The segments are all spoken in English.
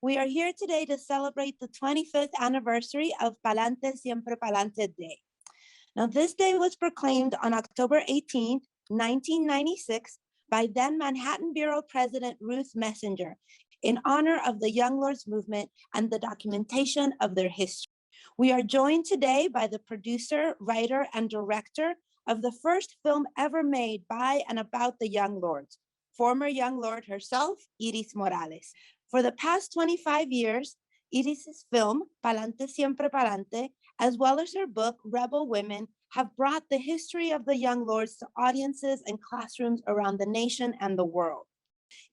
We are here today to celebrate the 25th anniversary of Palante Siempre Palante Day. Now, this day was proclaimed on October 18, 1996, by then Manhattan Borough President Ruth Messinger in honor of the Young Lords movement and the documentation of their history. We are joined today by the producer, writer, and director of the first film ever made by and about the Young Lords, former Young Lord herself, Iris Morales. For the past 25 years, Iris's film, Palante Siempre Palante, as well as her book, Rebel Women, have brought the history of the Young Lords to audiences and classrooms around the nation and the world.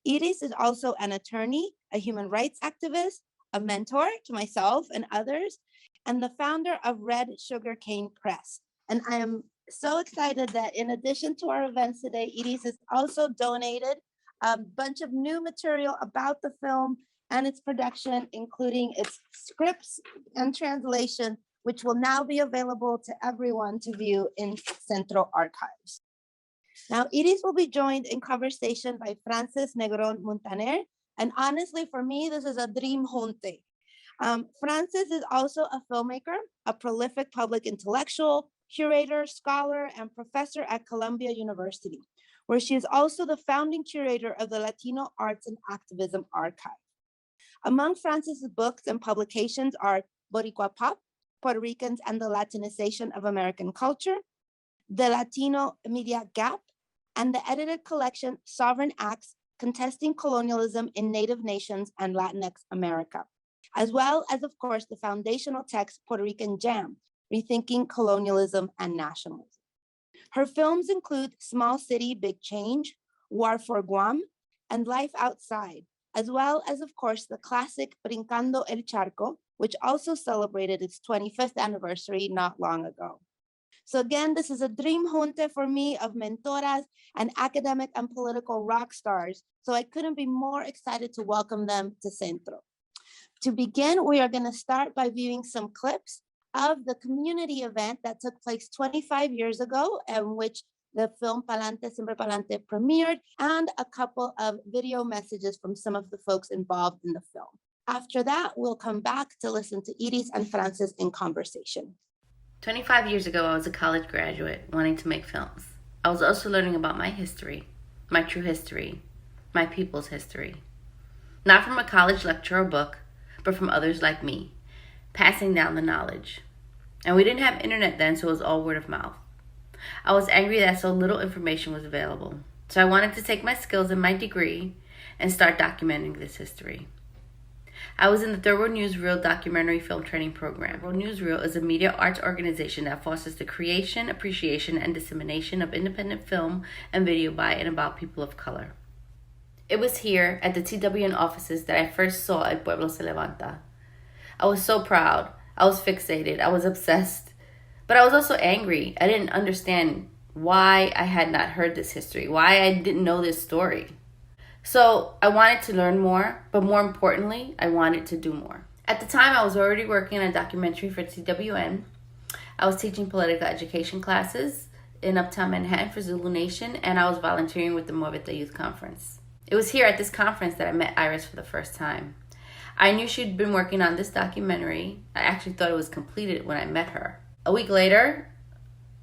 Iris is also an attorney, a human rights activist, a mentor to myself and others, and the founder of Red Sugarcane Press. And I am so excited that in addition to our events today, Iris has also donated a bunch of new material about the film and its production, including its scripts and translation, which will now be available to everyone to view in Centro Archives. Now, Iris will be joined in conversation by Frances Negron Muntaner, and honestly, for me, this is a dream junte. Frances is also a filmmaker, a prolific public intellectual, curator, scholar, and professor at Columbia University, where she is also the founding curator of the Latino Arts and Activism Archive. Among Frances's books and publications are Boricua Pop, Puerto Ricans and the Latinization of American Culture, The Latino Media Gap, and the edited collection Sovereign Acts, Contesting Colonialism in Native Nations and Latinx America, as well as, of course, the foundational text Puerto Rican Jam, Rethinking Colonialism and Nationalism. Her films include Small City, Big Change, War for Guam, and Life Outside, as well as, of course, the classic Brincando el Charco, which also celebrated its 25th anniversary not long ago. So again, this is a dream junte for me of mentoras and academic and political rock stars. So I couldn't be more excited to welcome them to Centro. To begin, we are going to start by viewing some clips of the community event that took place 25 years ago, in which the film Palante Siempre Palante premiered, and a couple of video messages from some of the folks involved in the film. After that, we'll come back to listen to Iris and Frances in conversation. 25 years ago, I was a college graduate wanting to make films. I was also learning about my history, my true history, my people's history. Not from a college lecture or book, but from others like me, passing down the knowledge. And we didn't have internet then, so it was all word of mouth. I was angry that so little information was available. So I wanted to take my skills and my degree and start documenting this history. I was in the Thorough Newsreel documentary film training program. Thorough Newsreel is a media arts organization that fosters the creation, appreciation, and dissemination of independent film and video by and about people of color. It was here at the TWN offices that I first saw El Pueblo Se Levanta. I was so proud. I was fixated. I was obsessed. But I was also angry. I didn't understand why I had not heard this history, why I didn't know this story. So I wanted to learn more, but more importantly, I wanted to do more. At the time, I was already working on a documentary for TWN. I was teaching political education classes in Uptown Manhattan for Zulu Nation, and I was volunteering with the Movete Youth Conference. It was here at this conference that I met Iris for the first time. I knew she'd been working on this documentary. I actually thought it was completed when I met her. A week later,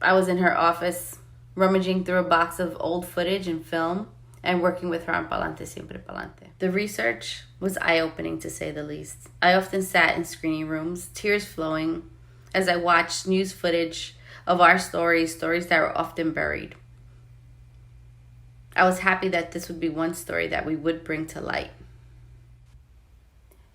I was in her office, rummaging through a box of old footage and film, and working with her on Palante Siempre Palante. The research was eye-opening, to say the least. I often sat in screening rooms, tears flowing, as I watched news footage of our stories that were often buried. I was happy that this would be one story that we would bring to light.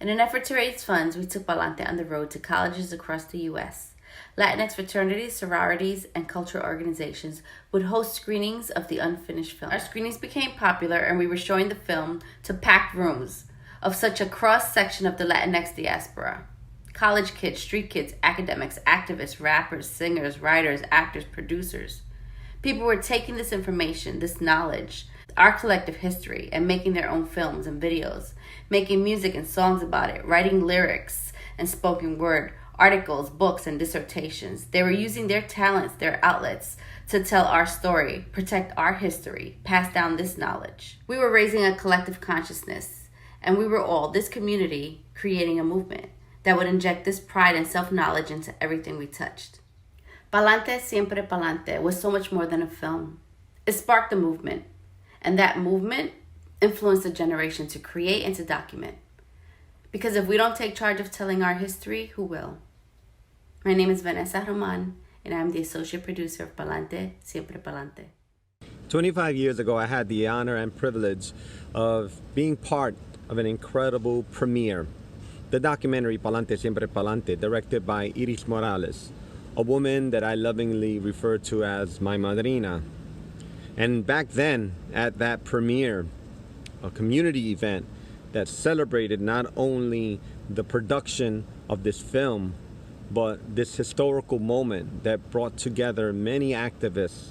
In an effort to raise funds, we took Palante on the road to colleges across the U.S. Latinx fraternities, sororities, and cultural organizations would host screenings of the unfinished film. Our screenings became popular, and we were showing the film to packed rooms of such a cross-section of the Latinx diaspora. College kids, street kids, academics, activists, rappers, singers, writers, actors, producers. People were taking this information, this knowledge, our collective history, and making their own films and videos, making music and songs about it, writing lyrics and spoken word, articles, books, and dissertations. They were using their talents, their outlets, to tell our story, protect our history, pass down this knowledge. We were raising a collective consciousness And we were all, this community, creating a movement that would inject this pride and self-knowledge into everything we touched. Palante Siempre Palante was so much more than a film. It sparked a movement, and that movement influenced a generation to create and to document. Because if we don't take charge of telling our history, who will? My name is Vanessa Roman, and I'm the associate producer of Palante Siempre Palante. 25 years ago, I had the honor and privilege of being part of an incredible premiere, the documentary Palante Siempre Palante, directed by Iris Morales, a woman that I lovingly refer to as my madrina. And back then, at that premiere, a community event that celebrated not only the production of this film, but this historical moment that brought together many activists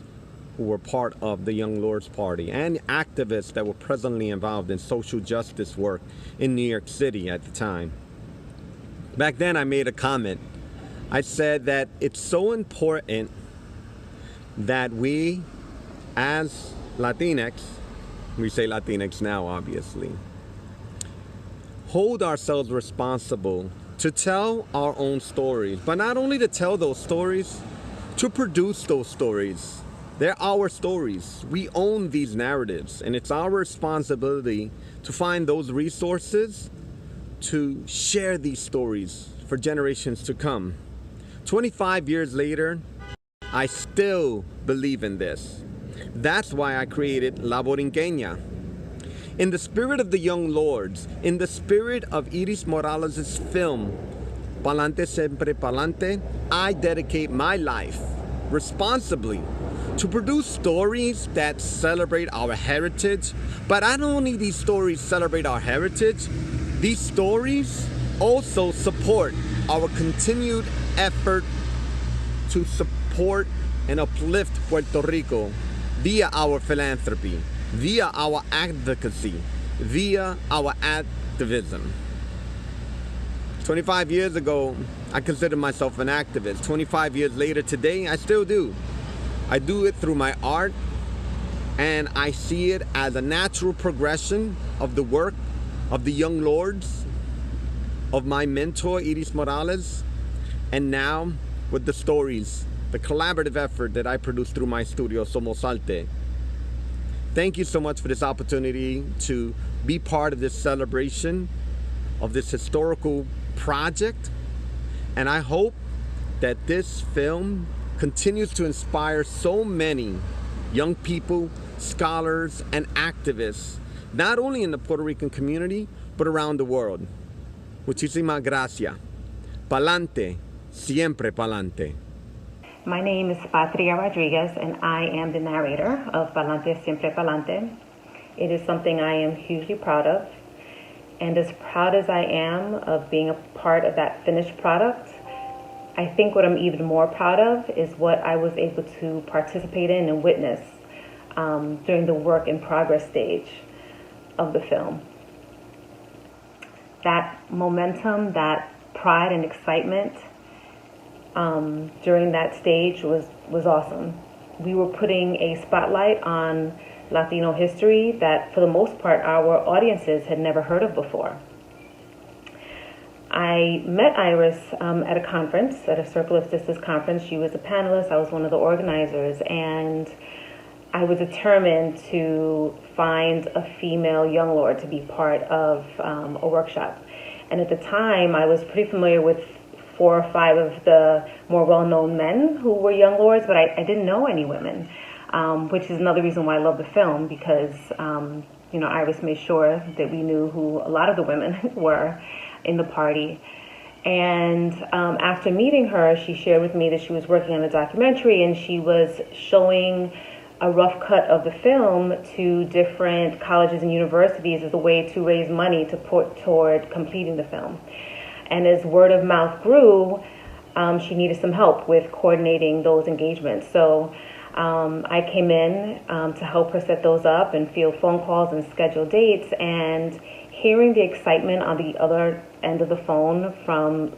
who were part of the Young Lords Party and activists that were presently involved in social justice work in New York City at the time. Back then, I made a comment. I said that it's so important that we, as Latinx, we say Latinx now, obviously, hold ourselves responsible to tell our own stories, but not only to tell those stories, to produce those stories. They're our stories. We own these narratives, and it's our responsibility to find those resources to share these stories for generations to come. 25 years later, I still believe in this. That's why I created La Borinqueña. In the spirit of the Young Lords, in the spirit of Iris Morales' film, Palante Siempre Palante, I dedicate my life responsibly to produce stories that celebrate our heritage. But not only these stories celebrate our heritage, these stories also support our continued effort to support and uplift Puerto Rico via our philanthropy, via our advocacy, via our activism. 25 years ago, I considered myself an activist. 25 years later today, I still do. I do it through my art, and I see it as a natural progression of the work of the Young Lords, of my mentor, Iris Morales, and now with the stories, the collaborative effort that I produce through my studio, Somos Alte. Thank you so much for this opportunity to be part of this celebration of this historical project. And I hope that this film continues to inspire so many young people, scholars, and activists, not only in the Puerto Rican community, but around the world. Muchísimas gracias. Palante, siempre palante. My name is Patria Rodriguez, and I am the narrator of Palante Siempre Palante. It is something I am hugely proud of. And as proud as I am of being a part of that finished product, I think what I'm even more proud of is what I was able to participate in and witness during the work in progress stage of the film. That momentum, that pride and excitement during that stage was awesome. We were putting a spotlight on Latino history that, for the most part, our audiences had never heard of before. I met Iris at a conference, at a Circle of Sisters conference. She was a panelist. I was one of the organizers, and I was determined to find a female young lord to be part of a workshop. And at the time, I was pretty familiar with 4 or 5 of the more well-known men who were young lords, but I didn't know any women, which is another reason why I love the film, because Iris made sure that we knew who a lot of the women were in the party. And after meeting her, she shared with me that she was working on a documentary, and she was showing a rough cut of the film to different colleges and universities as a way to raise money to put toward completing the film. And as word of mouth grew, she needed some help with coordinating those engagements. So I came in to help her set those up and field phone calls and schedule dates, and hearing the excitement on the other end of the phone from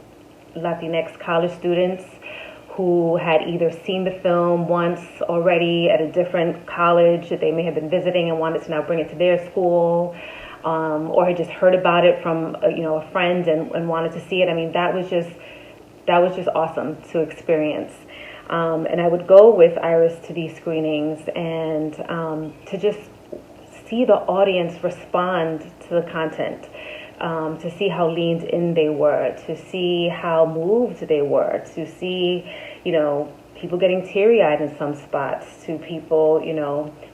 Latinx college students who had either seen the film once already at a different college that they may have been visiting and wanted to now bring it to their school, or had just heard about it from a friend and wanted to see it. I mean, that was just awesome to experience. And I would go with Iris to these screenings and to just see the audience respond to the content, to see how leaned in they were, to see how moved they were, to see, people getting teary-eyed in some spots, to people,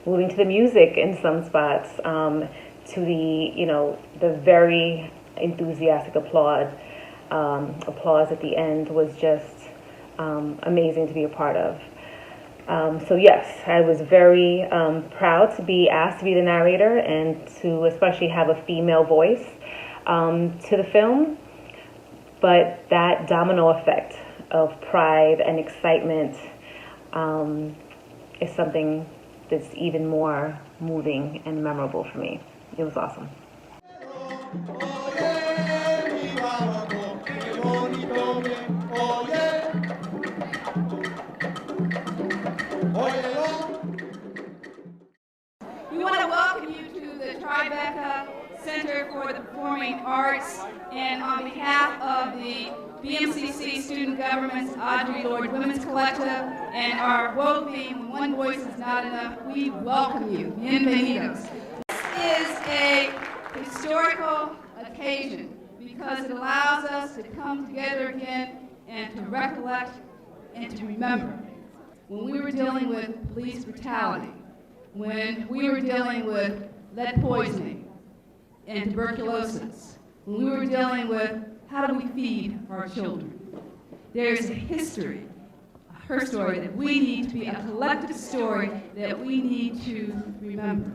moving to the music in some spots, to the very enthusiastic applause at the end was just amazing to be a part of. So yes, I was very proud to be asked to be the narrator and to especially have a female voice to the film. But that domino effect of pride and excitement is something that's even more moving and memorable for me. It was awesome. We want to welcome you to the Tribeca Center for the Performing Arts, and on behalf of the BMCC Student Government's Audre Lorde Women's Collective and our world theme, One Voice is Not Enough, we welcome you. Bienvenidos. This is a historical occasion because it allows us to come together again and to recollect and to remember when we were dealing with police brutality, when we were dealing with lead poisoning and tuberculosis, when we were dealing with how do we feed our children. There's a history, her story, that we need to be a collective story that we need to remember.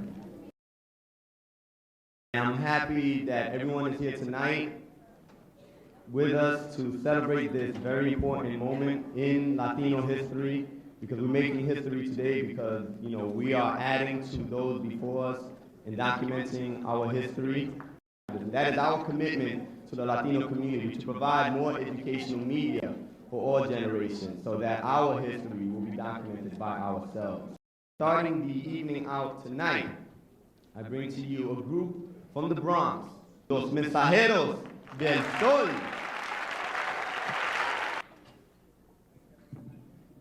I'm happy that everyone is here tonight with us to celebrate this very important moment in Latino history, because we're making history today because, we are adding to those before us and documenting our history. That is our commitment to the Latino community, to provide more educational media for all generations so that our history will be documented by ourselves. Starting the evening out tonight, I bring to you a group from the Bronx, Los Mensajeros del Sol.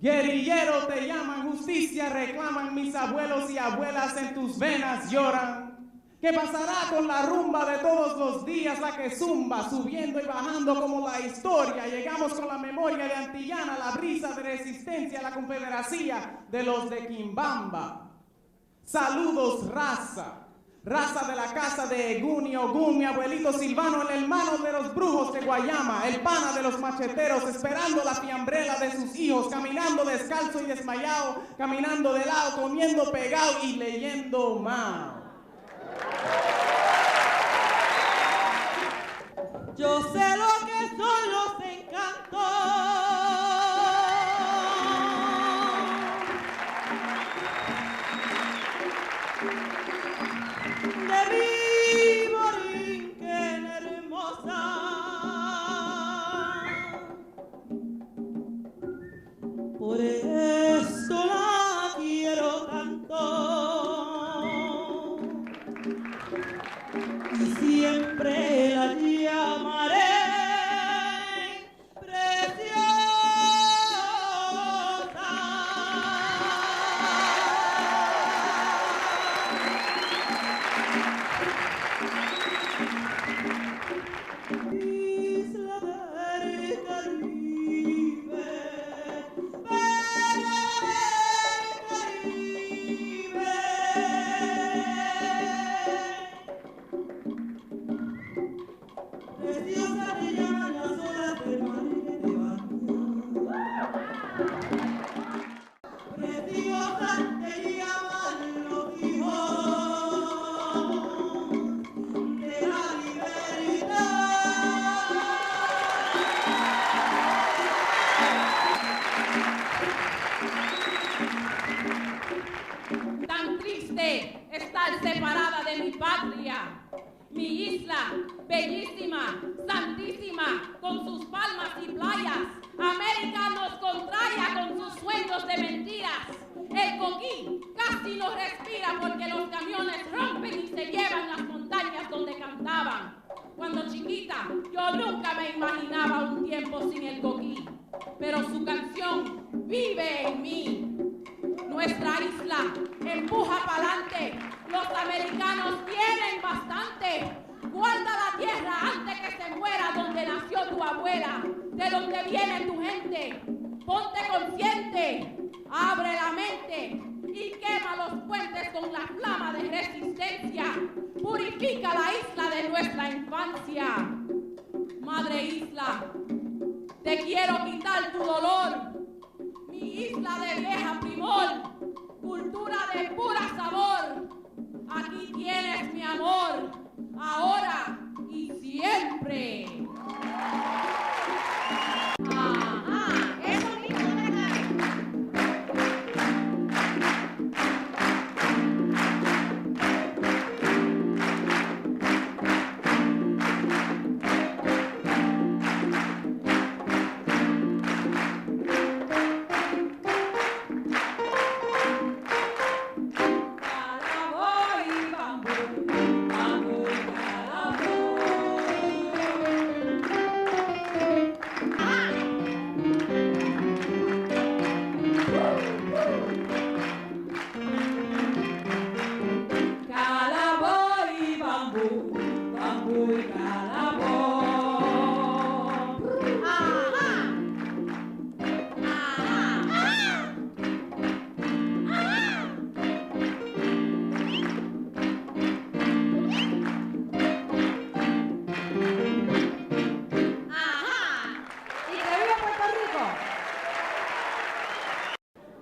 Guerrillero, te llaman justicia, reclaman mis abuelos y abuelas, en tus venas lloran. ¿Qué pasará con la rumba de todos los días, la que zumba, subiendo y bajando como la historia? Llegamos con la memoria de Antillana, la brisa de resistencia, la confederacia de los de Quimbamba. Saludos, raza. Raza de la casa de Egún y Ogún, mi abuelito Silvano, el hermano de los brujos de Guayama, el pana de los macheteros, esperando la fiambrela de sus hijos, caminando descalzo y desmayado, caminando de lado, comiendo pegado y leyendo Mao. Yo sé lo que son los encantos de mi Borinquen hermosa. Por eso la quiero tanto y siempre la llamaré preciosa. Isla del Caribe, bella del Caribe. Preciosa te llaman las olas del mar que te bañan. Preciosa te llaman los hijos de la libertad. Tan triste estar separada de mi patria, mi isla bellísima, santísima, con sus palmas y playas. América nos contraria con sus sueños de mentiras. El coquí casi casi no respira porque los camiones rompen y se llevan las montañas donde cantaban. Cuando chiquita, yo nunca me imaginaba un tiempo sin el coquí, pero su canción vive en mí. Nuestra isla empuja pa'lante, los americanos tienen bastante. Guarda la tierra antes que se muera donde nació tu abuela, de donde viene tu gente. Ponte consciente, abre la mente y quema los puentes con la flama de resistencia. Purifica la isla de nuestra infancia. Madre isla, te quiero quitar tu dolor. Mi isla de vieja primor, cultura de pura sabor. Aquí tienes mi amor, ahora y siempre. Eso mismo,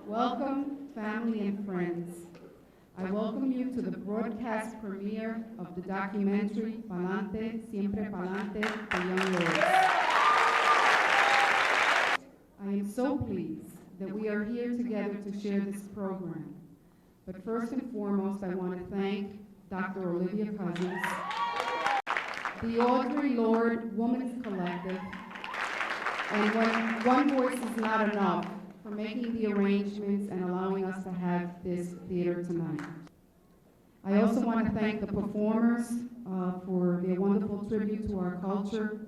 Welcome, family and friends. I welcome you to the broadcast premiere of the documentary Palante Siempre Palante, The Young Lords. I am so pleased that we are here together to share this program. But first and foremost, I want to thank Dr. Olivia Cousins, the Audre Lorde Women's Collective, and when One Voice is Not Enough, for making the arrangements and allowing us to have this theater tonight. I also want to thank the performers for their wonderful tribute to our culture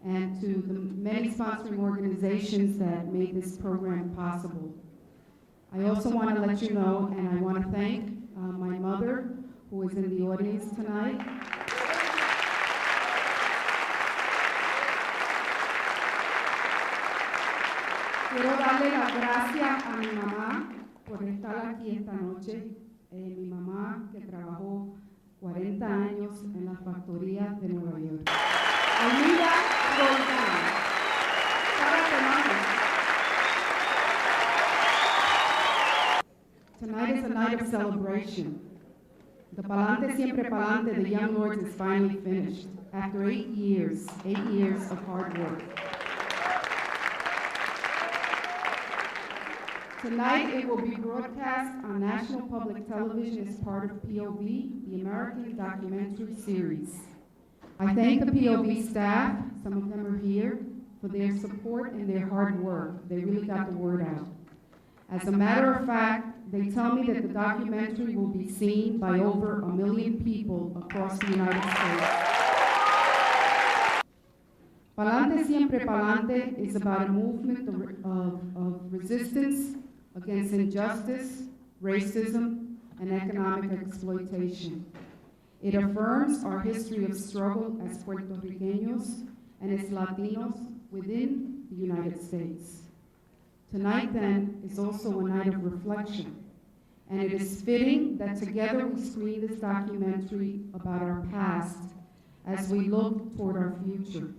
and to the many sponsoring organizations that made this program possible. I also want to let you know, and I want to thank my mother, who is in the audience tonight. Quiero darle las gracias a mi mamá por estar aquí esta noche. Mi mamá que trabajó 40 años en la factoría de Nueva York. Almira Roldán. Tonight is a night of celebration. The Palante Siempre Palante, the Young Lords, is finally finished after 8 years of hard work. Tonight, it will be broadcast on National Public Television as part of POV, the American Documentary Series. I thank the POV staff, some of them are here, for their support and their hard work. They really got the word out. As a matter of fact, they tell me that the documentary will be seen by over 1 million people across the United States. Palante Siempre Palante is about a movement of resistance against injustice, racism, and economic exploitation. It affirms our history of struggle as Puerto Ricanos and as Latinos within the United States. Tonight, then, is also a night of reflection, and it is fitting that together we screen this documentary about our past as we look toward our future.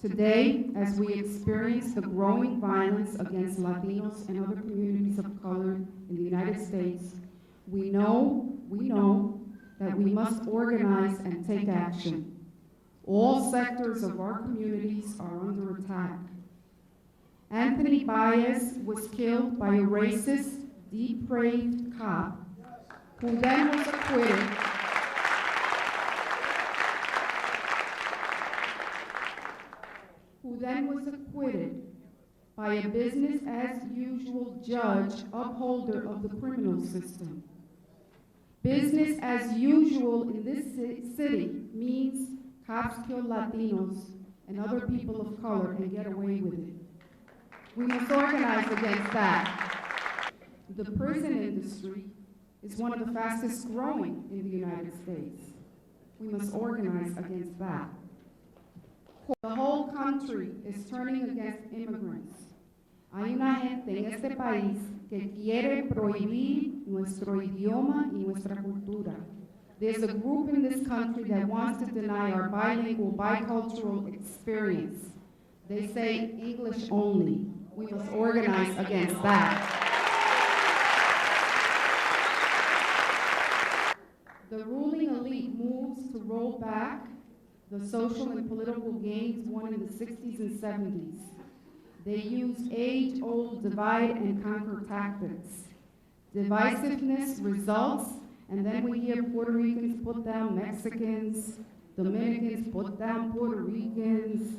Today, as we experience the growing violence against Latinos and other communities of color in the United States, we know that we must organize and take action. All sectors of our communities are under attack. Anthony Baez was killed by a racist, depraved cop who then was acquitted by a business-as-usual judge upholder of the criminal system. Business as usual in this city means cops kill Latinos and other people of color and get away with it. We must organize against that. The prison industry is one of the fastest growing in the United States. We must organize against that. The whole country is turning against immigrants. Hay una gente en este país que quiere prohibir nuestro idioma y nuestra cultura. There's a group in this country that wants to deny our bilingual, bicultural experience. They say English only. We must organize against that. The ruling elite moves to roll back the social and political gains won in the 60s and 70s. They use age-old divide and conquer tactics. Divisiveness results, and then we hear Puerto Ricans put down Mexicans, Dominicans put down Puerto Ricans,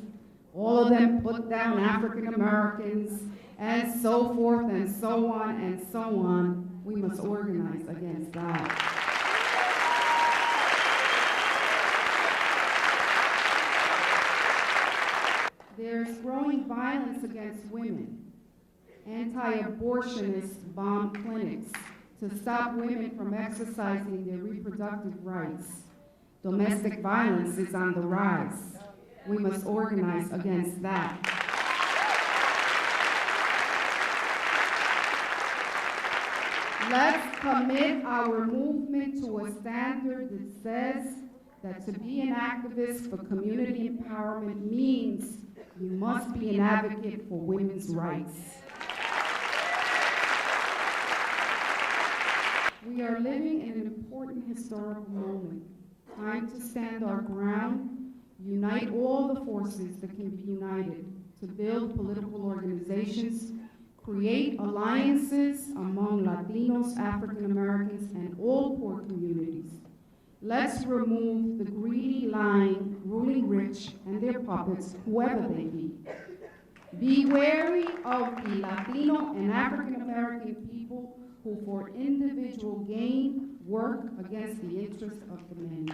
all of them put down African Americans, and so forth and so on and so on. We must organize against that. There's growing violence against women. Anti-abortionists bomb clinics to stop women from exercising their reproductive rights. Domestic violence is on the rise. We must organize against that. Let's commit our movement to a standard that says that to be an activist for community empowerment means you must be an advocate for women's rights. We are living in an important historical moment. Time to stand our ground, unite all the forces that can be united to build political organizations, create alliances among Latinos, African Americans, and all poor communities. Let's remove the greedy, lying, ruling rich and their puppets, whoever they be. Be wary of the Latino and African American people who for individual gain work against the interests of the many.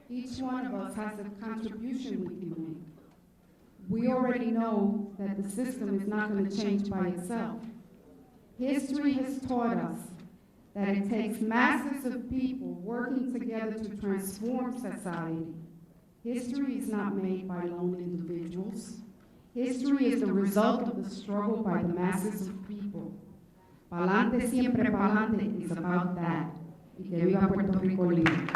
Each one of us has a contribution we can make. We already know that the system is not going to change by itself. History has taught us that it takes masses of people working together to transform society. History is not made by lone individuals. History is the result of the struggle by the masses of people. Palante Siempre Palante is about that. Y que viva Puerto Rico libre.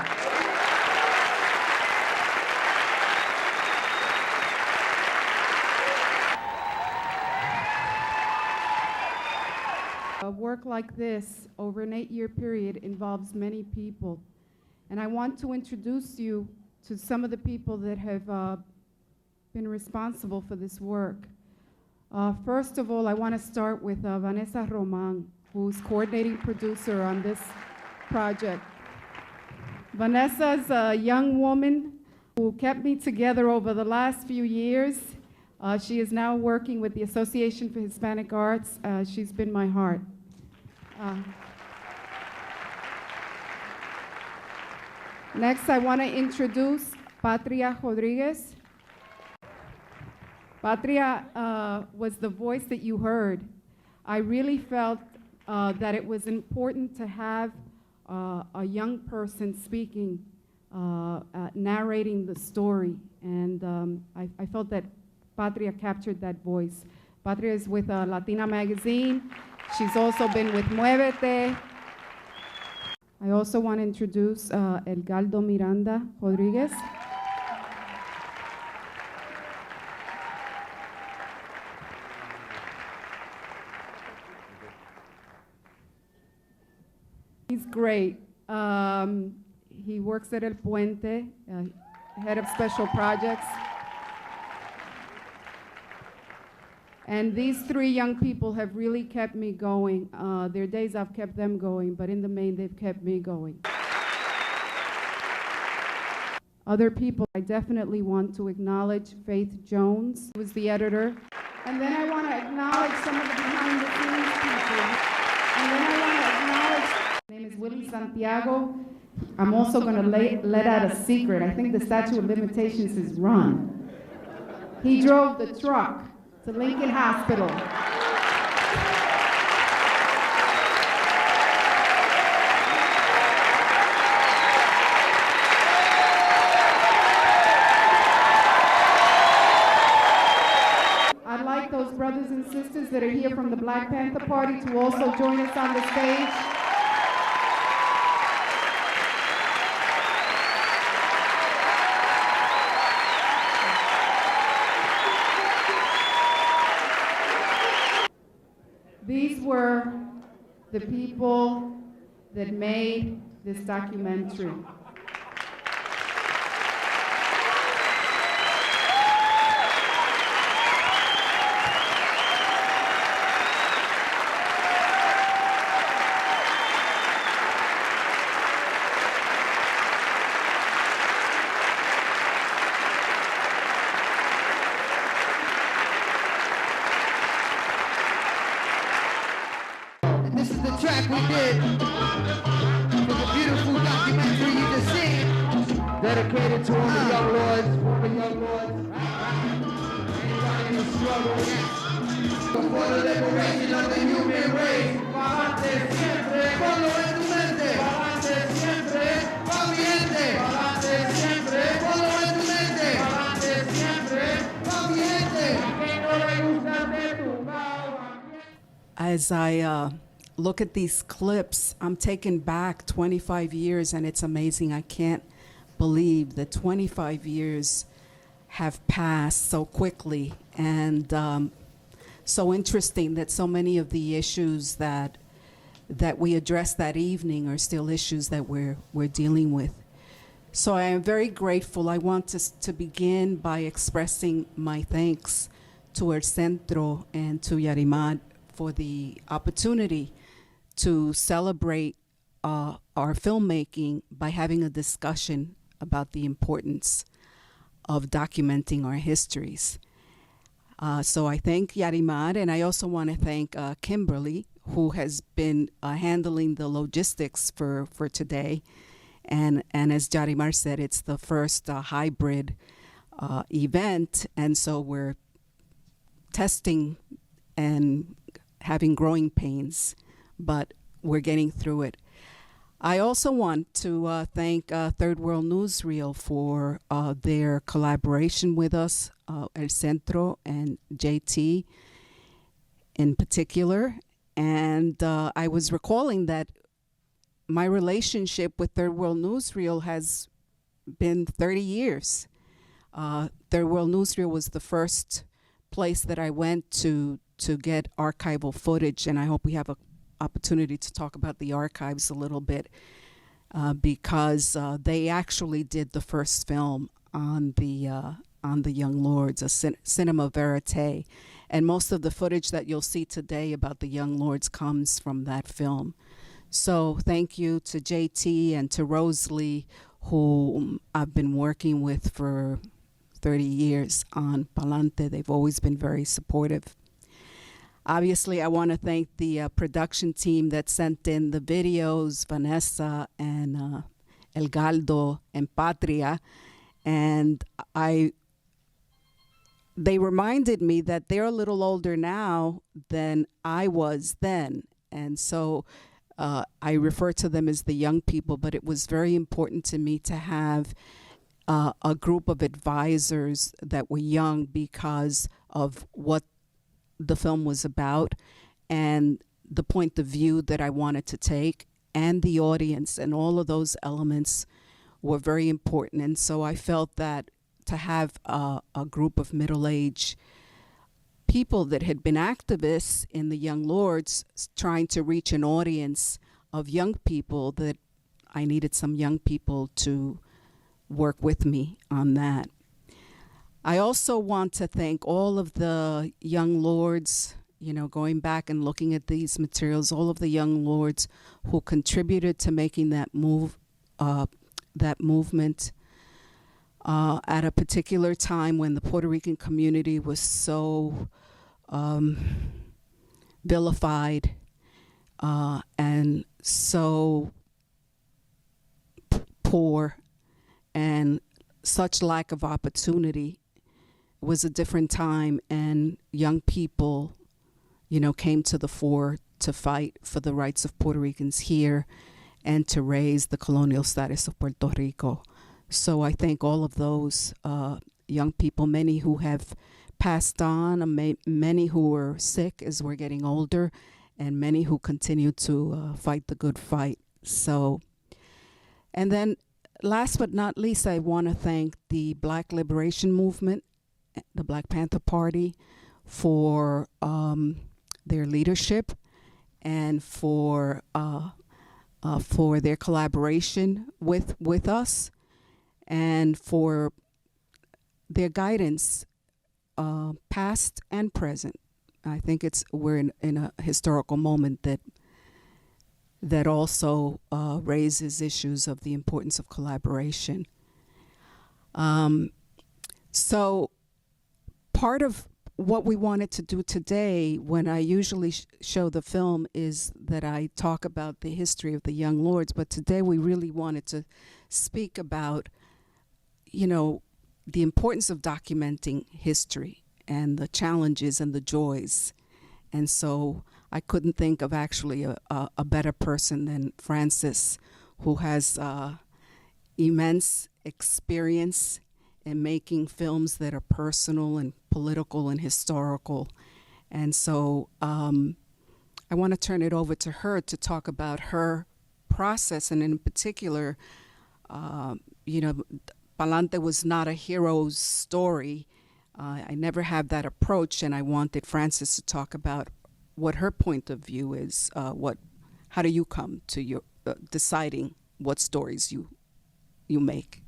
A work like this over an 8-year period involves many people. And I want to introduce you to some of the people that have been responsible for this work. First of all, I want to start with Vanessa Roman, who's coordinating producer on this project. Vanessa is a young woman who kept me together over the last few years. She is now working with the Association for Hispanic Arts. She's been my heart. Next, I want to introduce Patria Rodriguez. Patria was the voice that you heard. I really felt that it was important to have a young person speaking, narrating the story, and I felt that Patria captured that voice. Patria is with Latina Magazine. She's also been with Muévete. I also want to introduce Edgardo Miranda Rodriguez. He's great. He works at El Puente, head of special projects. And these 3 young people have really kept me going. Their days I've kept them going, but in the main, they've kept me going. Other people, I definitely want to acknowledge Faith Jones, who was the editor. And then I want to acknowledge some of the behind-the-scenes people. And then I want to acknowledge, his name is Willie Santiago. I'm also going to let out a secret. I think the statute of limitations is run. He drove the truck to Lincoln Hospital. I'd like those brothers and sisters that are here from the Black Panther Party to also join us on the stage. These were the people that made this documentary. This is the track we did for the beautiful documentary you just seen, dedicated to all the young lords, anybody in the struggle for the liberation of the human race. Palante siempre, ponlo en tu mente. Palante siempre, pa mi gente. Palante siempre, ponlo en tu mente. Palante siempre, pa mi gente. A quien no le gusta ser tumbado. As I look at these clips, I'm taken back 25 years, and it's amazing. I can't believe that 25 years have passed so quickly, and so interesting that so many of the issues that we addressed that evening are still issues that we're dealing with. So I am very grateful. I want to begin by expressing my thanks to El Centro and to Yarimar for the opportunity to celebrate our filmmaking by having a discussion about the importance of documenting our histories. So I thank Yarimar, and I also want to thank Kimberly, who has been handling the logistics for today. And as Yarimar said, it's the first hybrid event, and so we're testing and having growing pains, but we're getting through it. I also want to thank Third World Newsreel for their collaboration with us, El Centro and JT in particular. And I was recalling that my relationship with Third World Newsreel has been 30 years. Third World Newsreel was the first place that I went to get archival footage, and I hope we have an opportunity to talk about the archives a little bit, because they actually did the first film on the Young Lords, a cinema verite, and most of the footage that you'll see today about the Young Lords comes from that film. So thank you to JT and to Rosalie, who I've been working with for 30 years on Palante. They've always been very supportive. Obviously, I want to thank the production team that sent in the videos, Vanessa and El Galdo and Patria. And they reminded me that they're a little older now than I was then. And so I refer to them as the young people, but it was very important to me to have a group of advisors that were young because of what the film was about and the point of view that I wanted to take, and the audience, and all of those elements were very important. And so I felt that to have a group of middle-aged people that had been activists in the Young Lords trying to reach an audience of young people, that I needed some young people to work with me on that. I also want to thank all of the Young Lords, going back and looking at these materials, all of the Young Lords who contributed to making that movement. at a particular time when the Puerto Rican community was so vilified and so poor and such lack of opportunity. It was a different time, and young people, came to the fore to fight for the rights of Puerto Ricans here and to raise the colonial status of Puerto Rico. So I thank all of those young people, many who have passed on, many who are sick as we're getting older, and many who continue to fight the good fight. So, and then last but not least, I want to thank the Black Liberation Movement, the Black Panther Party, for their leadership and for their collaboration with us, and for their guidance, past and present. I think we're in a historical moment that also raises issues of the importance of collaboration. So part of what we wanted to do today, when I usually show the film, is that I talk about the history of the Young Lords, but today we really wanted to speak about, the importance of documenting history and the challenges and the joys. And so I couldn't think of actually a better person than Francis, who has immense experience in making films that are personal and political and historical. And so I want to turn it over to her to talk about her process. And in particular, Palante was not a hero's story. I never had that approach, and I wanted Frances to talk about what her point of view is. How do you come to your deciding what stories you make?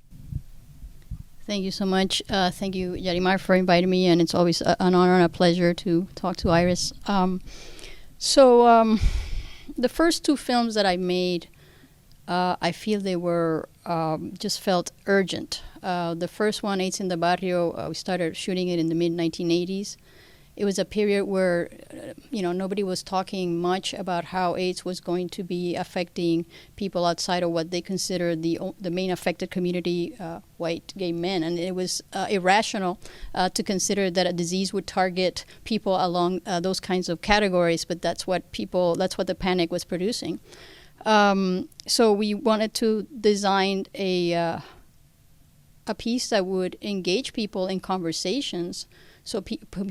Thank you so much. Thank you, Yarimar, for inviting me, and it's always an honor and a pleasure to talk to Iris. So the first two films that I made, I feel they were just felt urgent. The first one, AIDS in the Barrio, we started shooting it in the mid-1980s. It was a period where, nobody was talking much about how AIDS was going to be affecting people outside of what they considered the main affected community, white gay men. And it was irrational to consider that a disease would target people along those kinds of categories, but that's what the panic was producing. So we wanted to design a piece that would engage people in conversations, so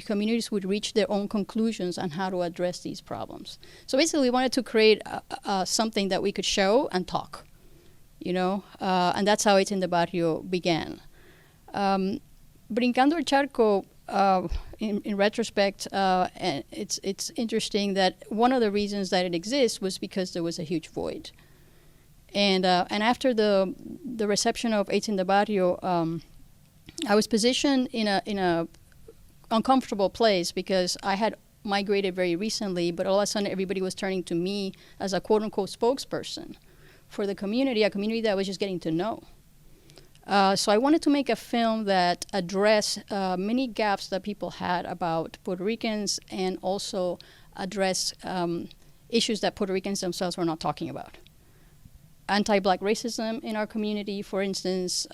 communities would reach their own conclusions on how to address these problems. So basically, we wanted to create something that we could show and talk, and that's how It's in the Barrio began. Brincando el Charco, in retrospect, and it's interesting that one of the reasons that it exists was because there was a huge void. And after the reception of AIDS in the Barrio, I was positioned in a uncomfortable place because I had migrated very recently, but all of a sudden everybody was turning to me as a quote-unquote spokesperson for the community, a community that I was just getting to know. So I wanted to make a film that addressed many gaps that people had about Puerto Ricans, and also address issues that Puerto Ricans themselves were not talking about. Anti-Black racism in our community, for instance,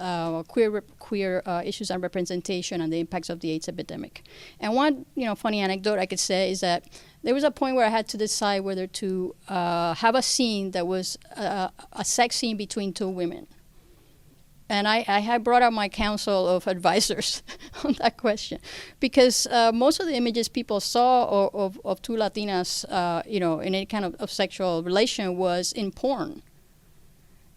queer issues and representation, and the impacts of the AIDS epidemic. And one funny anecdote I could say is that there was a point where I had to decide whether to have a scene that was a sex scene between two women. And I had brought out my council of advisors on that question, because most of the images people saw of two Latinas, in any kind of sexual relation was in porn.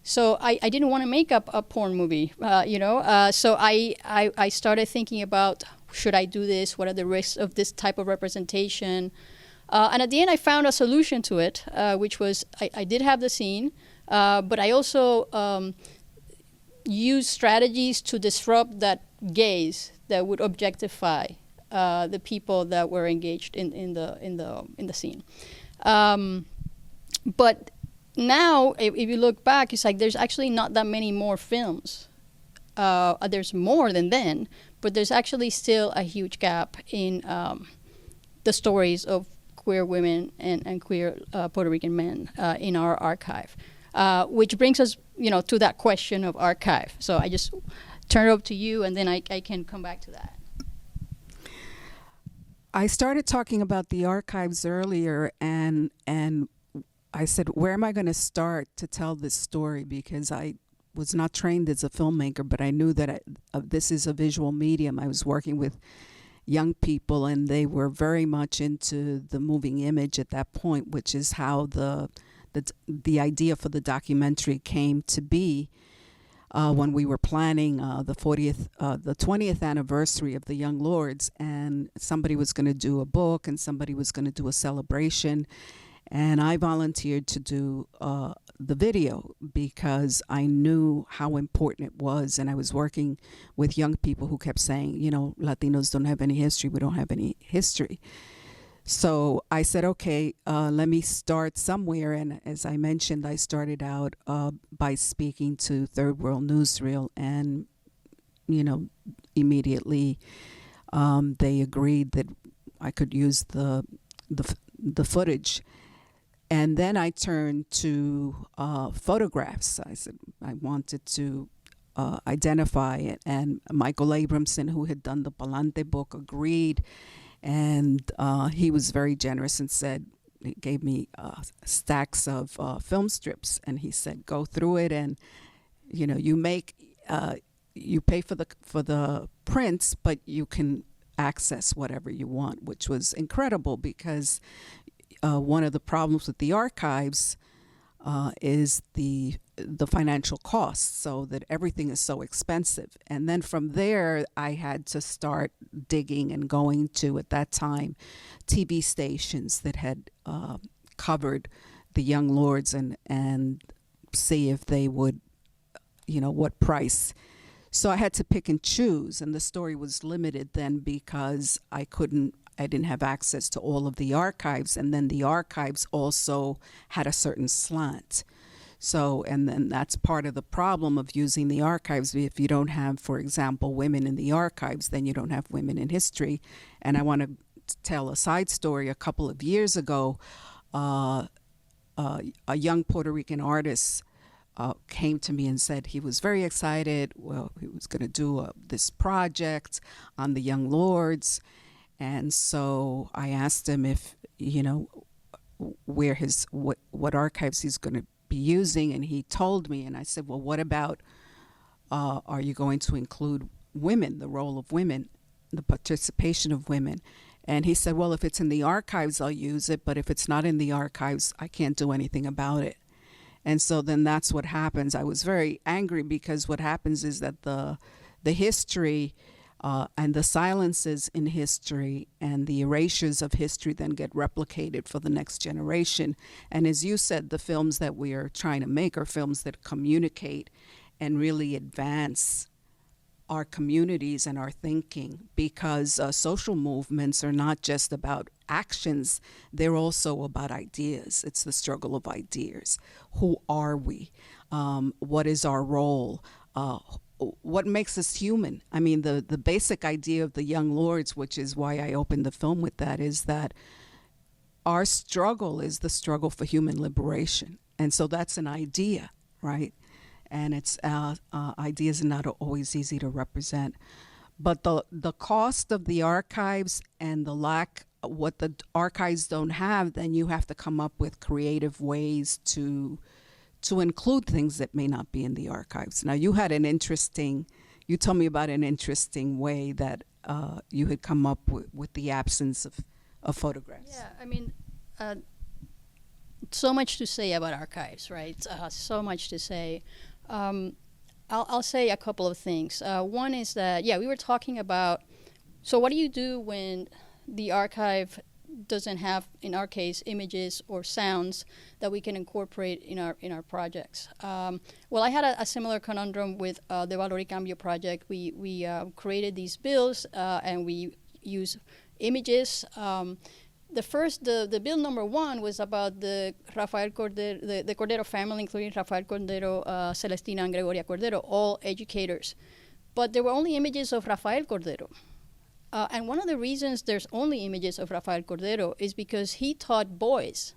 So I didn't want to make up a porn movie, So I started thinking about, should I do this? What are the risks of this type of representation? And at the end, I found a solution to it, which was I did have the scene, but I also use strategies to disrupt that gaze that would objectify the people that were engaged in the scene. But now, if you look back, it's like there's actually not that many more films There's more than then, but there's actually still a huge gap in the stories of queer women and queer Puerto Rican men in our archive, which brings us, to that question of archive. So I just turn it over to you, and then I can come back to that. I started talking about the archives earlier, and I said, where am I going to start to tell this story? Because I was not trained as a filmmaker, but I knew that this is a visual medium. I was working with young people, and they were very much into the moving image at that point, which is how the idea for the documentary came to be. When we were planning the 20th anniversary of the Young Lords, and somebody was going to do a book and somebody was going to do a celebration, and I volunteered to do the video because I knew how important it was, and I was working with young people who kept saying, Latinos don't have any history, we don't have any history. So I said, okay, let me start somewhere. And as I mentioned, I started out by speaking to Third World Newsreel, and, immediately they agreed that I could use the footage. And then I turned to photographs. I said I wanted to identify it. And Michael Abramson, who had done the Palante book, agreed. And he was very generous and he gave me stacks of film strips, and he said, go through it, and you pay for the prints, but you can access whatever you want, which was incredible because one of the problems with the archives is the financial costs, so that everything is so expensive. And then from there, I had to start digging and going to, at that time, TV stations that had covered the Young Lords and see if they would, what price. So I had to pick and choose, and the story was limited then because I didn't have access to all of the archives, and then the archives also had a certain slant. So, and then that's part of the problem of using the archives. If you don't have, for example, women in the archives, then you don't have women in history. And I want to tell a side story. A couple of years ago, a young Puerto Rican artist came to me and said he was very excited. Well, he was going to do this project on the Young Lords. And so I asked him if, what archives he's going to be using, and he told me, and I said, well, what about, are you going to include women, the role of women, the participation of women? And he said, well, if it's in the archives, I'll use it, but if it's not in the archives, I can't do anything about it. And so then that's what happens. I was very angry because what happens is that the history and the silences in history and the erasures of history then get replicated for the next generation. And as you said, the films that we are trying to make are films that communicate and really advance our communities and our thinking, because social movements are not just about actions, they're also about ideas. It's the struggle of ideas. Who are we? What is our role? What makes us human? I mean, the basic idea of the Young Lords, which is why I opened the film with that, is that our struggle is the struggle for human liberation. And so that's an idea, right? And it's ideas are not always easy to represent. But the cost of the archives and the lack, what the archives don't have, then you have to come up with creative ways to include things that may not be in the archives. Now, you told me about an interesting way that you had come up with the absence of photographs. Yeah, I mean, so much to say about archives, right? So much to say. I'll say a couple of things. One is that, we were talking about, so what do you do when the archive doesn't have, in our case, images or sounds that we can incorporate in our projects? Well, I had a similar conundrum with the Valor y Cambio project. We created these bills and we use images. the bill number 1 was about the Rafael Cordero, the Cordero family, including Rafael Cordero, Celestina, and Gregoria Cordero, all educators. But there were only images of Rafael Cordero. And one of the reasons there's only images of Rafael Cordero is because he taught boys.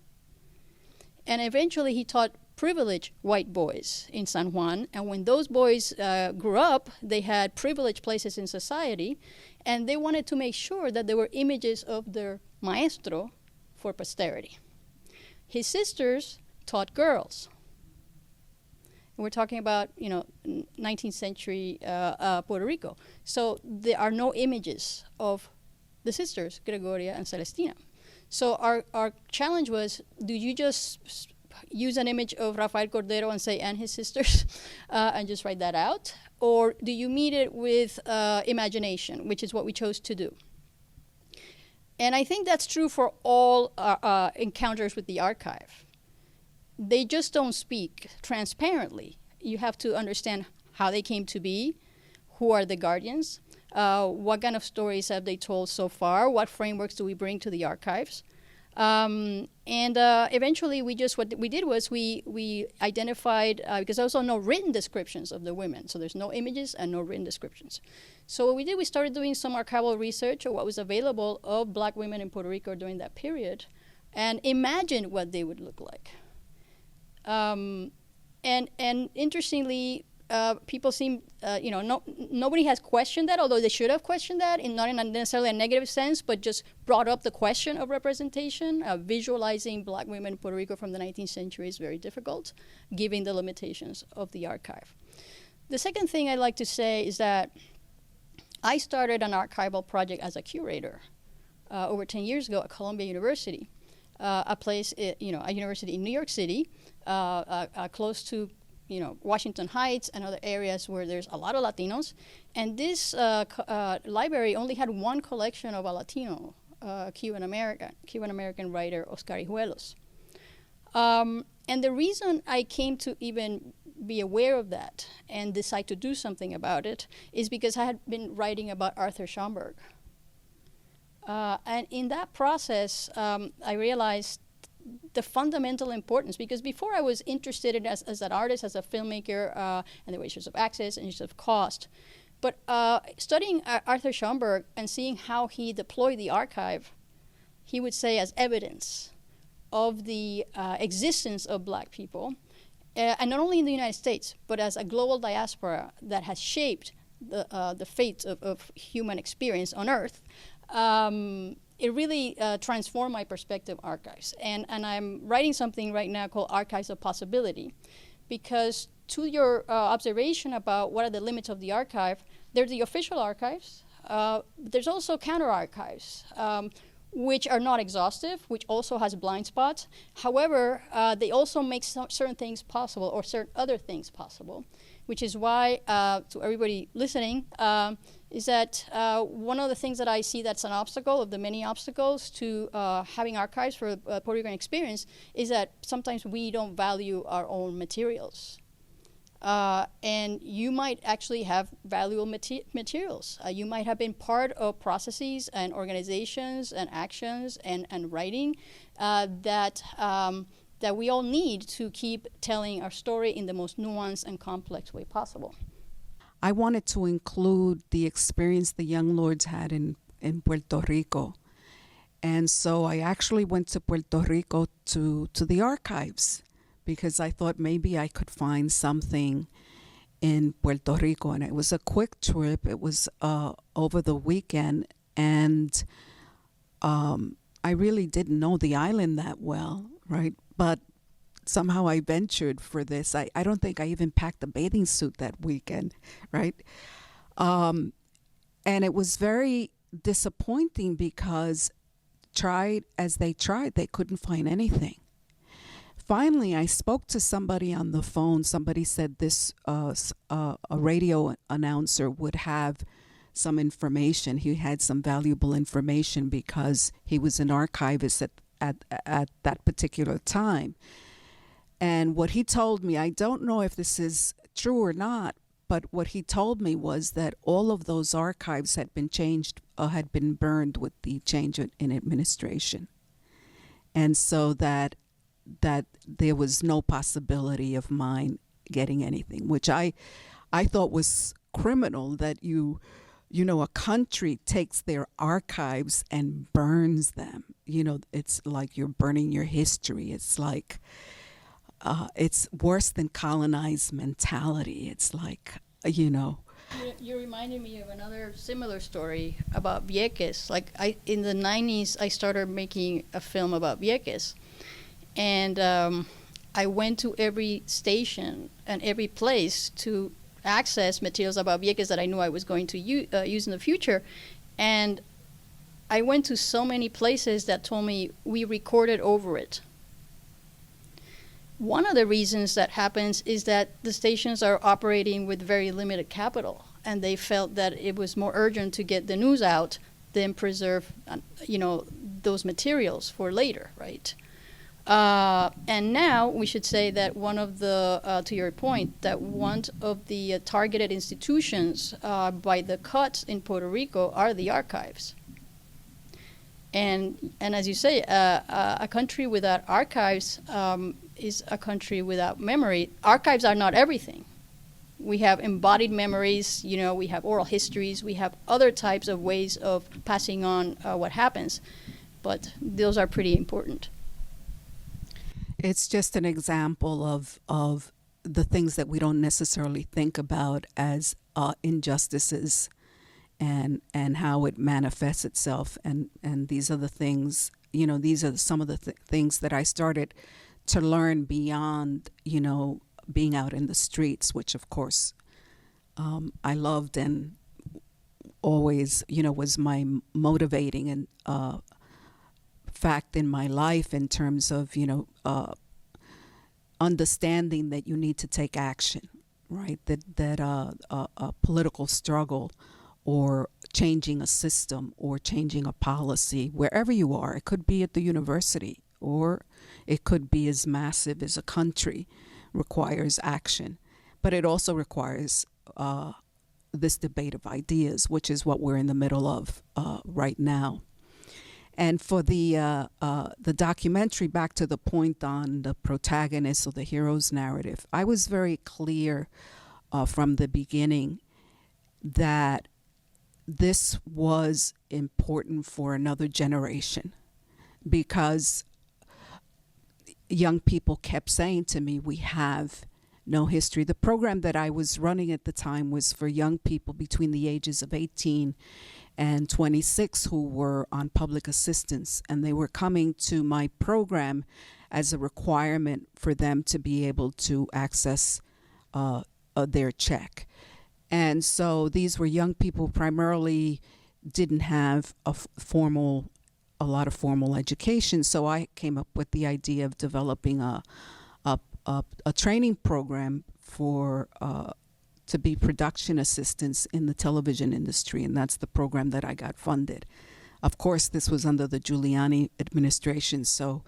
And eventually he taught privileged white boys in San Juan. And when those boys grew up, they had privileged places in society. And they wanted to make sure that there were images of their maestro for posterity. His sisters taught girls. And we're talking about, 19th century Puerto Rico. So there are no images of the sisters, Gregoria and Celestina. So our challenge was, do you just use an image of Rafael Cordero and say, and his sisters, and just write that out? Or do you meet it with imagination, which is what we chose to do? And I think that's true for all encounters with the archive. They just don't speak transparently. You have to understand how they came to be, who are the guardians, what kind of stories have they told so far, what frameworks do we bring to the archives. And eventually what we did was we identified, because there was also no written descriptions of the women, so there's no images and no written descriptions. So what we did, we started doing some archival research of what was available of Black women in Puerto Rico during that period and imagined what they would look like. And interestingly, people seem, nobody has questioned that, although they should have questioned that, not in necessarily a negative sense, but just brought up the question of representation. Visualizing Black women in Puerto Rico from the 19th century is very difficult, given the limitations of the archive. The second thing I'd like to say is that I started an archival project as a curator over 10 years ago at Columbia University, a place, a university in New York City, close to Washington Heights and other areas where there's a lot of Latinos. And this library only had one collection of a Latino, Cuban American writer, Oscar Hijuelos. And the reason I came to even be aware of that and decide to do something about it is because I had been writing about Arthur Schomburg. And in that process, I realized the fundamental importance, because before I was interested in as an artist, as a filmmaker, and there were issues of access and issues of cost. But studying Arthur Schomburg and seeing how he deployed the archive, he would say as evidence of the existence of Black people, and not only in the United States, but as a global diaspora that has shaped the fate of human experience on Earth. It really transformed my perspective of archives. And I'm writing something right now called Archives of Possibility, because to your observation about what are the limits of the archive, there's the official archives, there's also counter archives, which are not exhaustive, which also has blind spots. However, they also make certain things possible, or certain other things possible, which is why, to everybody listening, is that one of the things that I see that's an obstacle of the many obstacles to having archives for Puerto Rican experience is that sometimes we don't value our own materials. And you might actually have valuable materials. You might have been part of processes and organizations and actions and writing that we all need to keep telling our story in the most nuanced and complex way possible. I wanted to include the experience the Young Lords had in Puerto Rico. And so I actually went to Puerto Rico to the archives, because I thought maybe I could find something in Puerto Rico. And it was a quick trip. It was over the weekend. And I really didn't know the island that well, right? But somehow I ventured for this. I don't think I even packed a bathing suit that weekend, right? And it was very disappointing because tried as they tried, they couldn't find anything. Finally, I spoke to somebody on the phone. Somebody said this a radio announcer would have some information. He had some valuable information because he was an archivist at that particular time. And what he told me, I don't know if this is true or not, but what he told me was that all of those archives had been changed, had been burned with the change in administration. And so that there was no possibility of mine getting anything, which I thought was criminal, that a country takes their archives and burns them. It's like you're burning your history. It's like, it's worse than colonized mentality. It's like, You reminded me of another similar story about Vieques. Like in the 90s, I started making a film about Vieques. And I went to every station and every place to access materials about Vieques that I knew I was going to use in the future. And I went to so many places that told me we recorded over it. One of the reasons that happens is that the stations are operating with very limited capital, and they felt that it was more urgent to get the news out than preserve, those materials for later, right? And now we should say that one of the, to your point, that one of the targeted institutions by the cuts in Puerto Rico are the archives. And as you say, a country without archives is a country without memory. Archives are not everything. We have embodied memories, we have oral histories, we have other types of ways of passing on what happens, but those are pretty important. It's just an example of the things that we don't necessarily think about as injustices and how it manifests itself. And these are the things, these are some of the things that I started to learn beyond, being out in the streets, which of course I loved and always, was my motivating and fact in my life in terms of, understanding that you need to take action, right? That a political struggle or changing a system or changing a policy, wherever you are, it could be at the university or it could be as massive as a country, requires action. But it also requires this debate of ideas, which is what we're in the middle of right now. And for the documentary, back to the point on the protagonist or the hero's narrative, I was very clear from the beginning that this was important for another generation, because young people kept saying to me, we have no history. The program that I was running at the time was for young people between the ages of 18 and 26 who were on public assistance, and they were coming to my program as a requirement for them to be able to access their check. And so these were young people, primarily didn't have a lot of formal education. So I came up with the idea of developing a training program for to be production assistants in the television industry, and that's the program that I got funded. Of course, this was under the Giuliani administration, so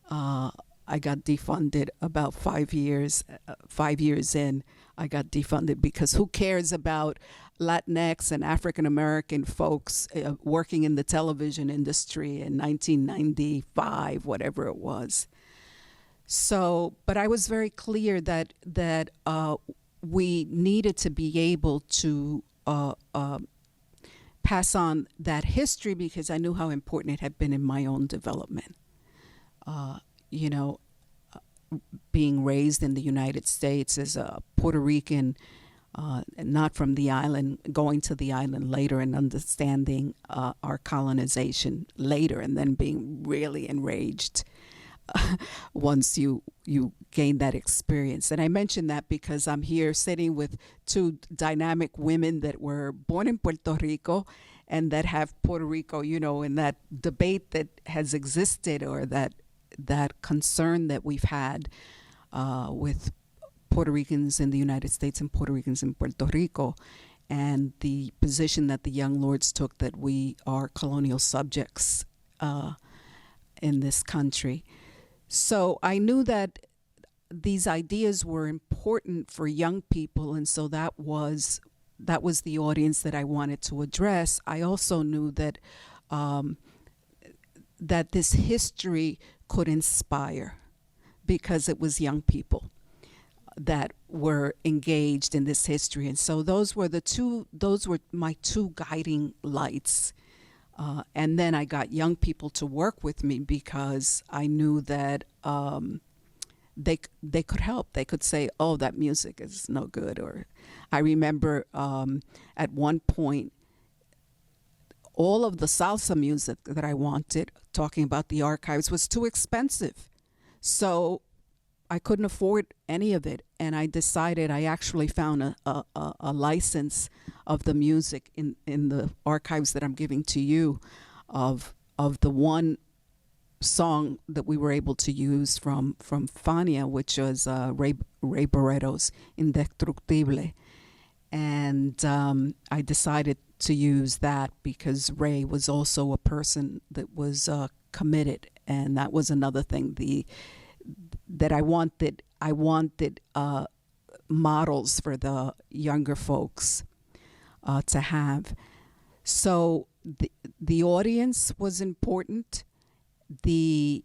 I got defunded about 5 years. 5 years in, I got defunded, because who cares about Latinx and African American folks working in the television industry in 1995, whatever it was. So, but I was very clear that we needed to be able to pass on that history, because I knew how important it had been in my own development. Being raised in the United States as a Puerto Rican, not from the island, going to the island later and understanding our colonization later, and then being really enraged once you gain that experience. And I mention that because I'm here sitting with two dynamic women that were born in Puerto Rico and that have Puerto Rico, in that debate that has existed, or that concern that we've had with Puerto Ricans in the United States and Puerto Ricans in Puerto Rico, and the position that the Young Lords took that we are colonial subjects in this country. So I knew that these ideas were important for young people, and so that was the audience that I wanted to address. I also knew that that this history could inspire, because it was young people that were engaged in this history. And so those were my two guiding lights. And then I got young people to work with me because I knew that they could help. They could say, oh, that music is no good. Or I remember at one point, all of the salsa music that I wanted, talking about the archives, was too expensive. So I couldn't afford any of it. And I decided, I actually found a license of the music in the archives that I'm giving to you of the one song that we were able to use from Fania, which was Ray Barretto's Indestructible. And I decided to use that because Ray was also a person that was committed, and that was another thing that I wanted models for the younger folks to have. So the audience was important. The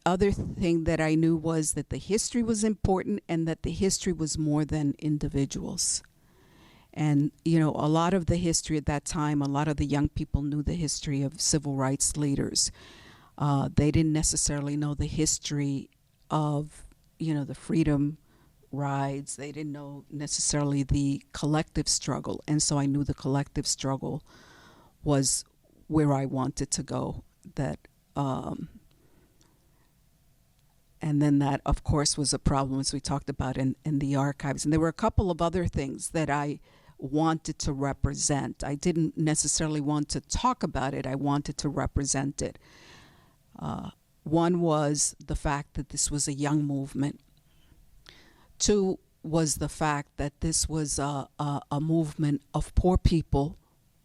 other thing that I knew was that the history was important, and that the history was more than individuals. And, you know, a lot of the history at that time, a lot of the young people knew the history of civil rights leaders. They didn't necessarily know the history of, you know, the freedom rides. They didn't know necessarily the collective struggle. And so I knew the collective struggle was where I wanted to go. And then that, of course, was a problem, as we talked about in the archives. And there were a couple of other things that I wanted to represent. I didn't necessarily want to talk about it. I wanted to represent it. One was the fact that this was a young movement. Two was the fact that this was a movement of poor people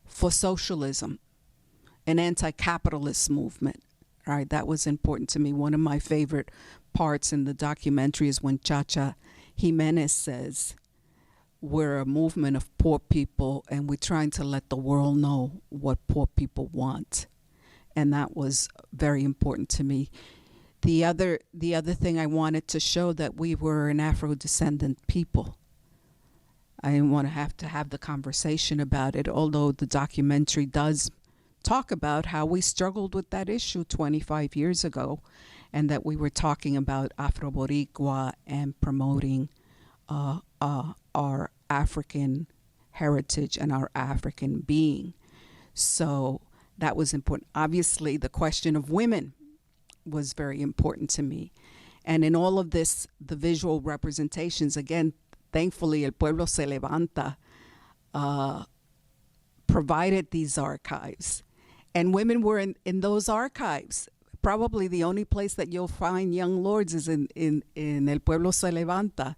for socialism, an anti-capitalist movement. Right, that was important to me. One of my favorite parts in the documentary is when Chacha Jimenez says, we're a movement of poor people and we're trying to let the world know what poor people want. And that was very important to me. The other thing I wanted to show that we were an Afro-descendant people. I didn't want to have the conversation about it, although the documentary does talk about how we struggled with that issue 25 years ago, and that we were talking about Afro-Boricua and promoting our African heritage and our African being. So that was important. Obviously, the question of women was very important to me. And in all of this, the visual representations, again, thankfully, El Pueblo Se Levanta provided these archives. And women were in those archives. Probably the only place that you'll find young lords is in El Pueblo Se Levanta.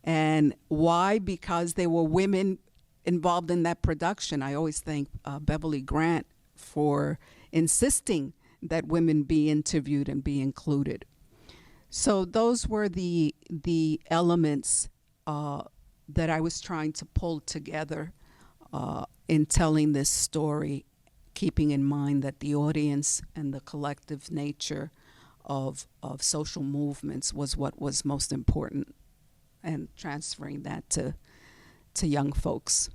And why? Because there were women involved in that production. I always thank Beverly Grant for insisting that women be interviewed and be included. So those were the elements that I was trying to pull together in telling this story, keeping in mind that the audience and the collective nature of social movements was what was most important, and transferring that to young folks.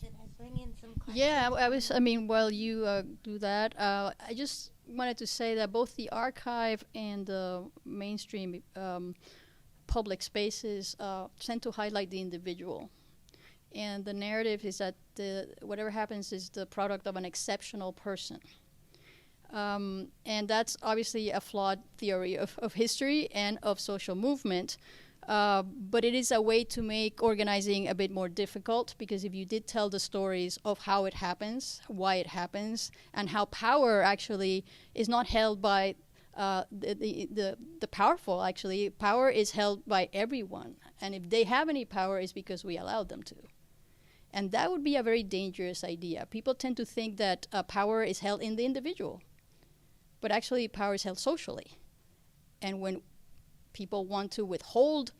Should I bring in some questions? Yeah, while you do that, I just wanted to say that both the archive and the mainstream public spaces tend to highlight the individual. And the narrative is that whatever happens is the product of an exceptional person. And that's obviously a flawed theory of history and of social movement. But it is a way to make organizing a bit more difficult, because if you did tell the stories of how it happens, why it happens, and how power actually is not held by the powerful, actually. Power is held by everyone. And if they have any power, it's because we allowed them to. And that would be a very dangerous idea. People tend to think that power is held in the individual. But actually, power is held socially. And when people want to withhold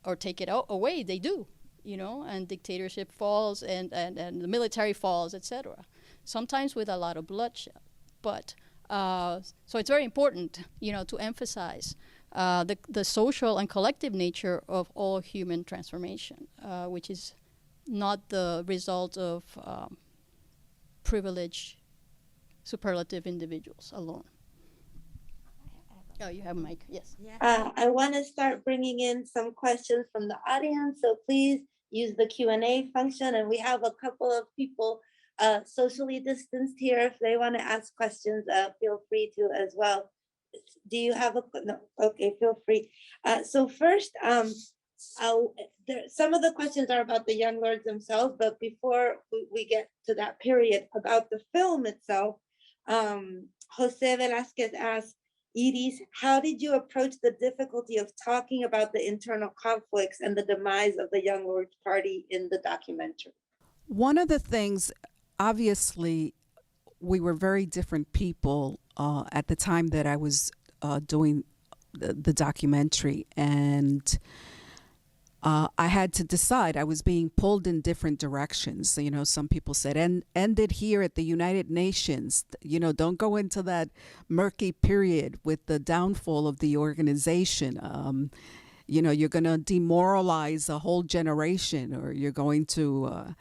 or take it away, they do, and dictatorship falls and the military falls, etc. Sometimes with a lot of bloodshed. But so it's very important, to emphasize the social and collective nature of all human transformation, which is not the result of privileged, superlative individuals alone. Oh, you have a mic, yes. I want to start bringing in some questions from the audience, so please use the Q&A function, and we have a couple of people socially distanced here. If they want to ask questions, feel free to as well. Do you have no? Okay, feel free. So first, some of the questions are about the young lords themselves, but before we get to that period, about the film itself, Jose Velasquez asked, Iris, how did you approach the difficulty of talking about the internal conflicts and the demise of the Young Lords Party in the documentary? One of the things, obviously, we were very different people at the time that I was doing the documentary, and I had to decide. I was being pulled in different directions. Some people said, end it here at the United Nations. Don't go into that murky period with the downfall of the organization. You're going to demoralize a whole generation, or you're going to.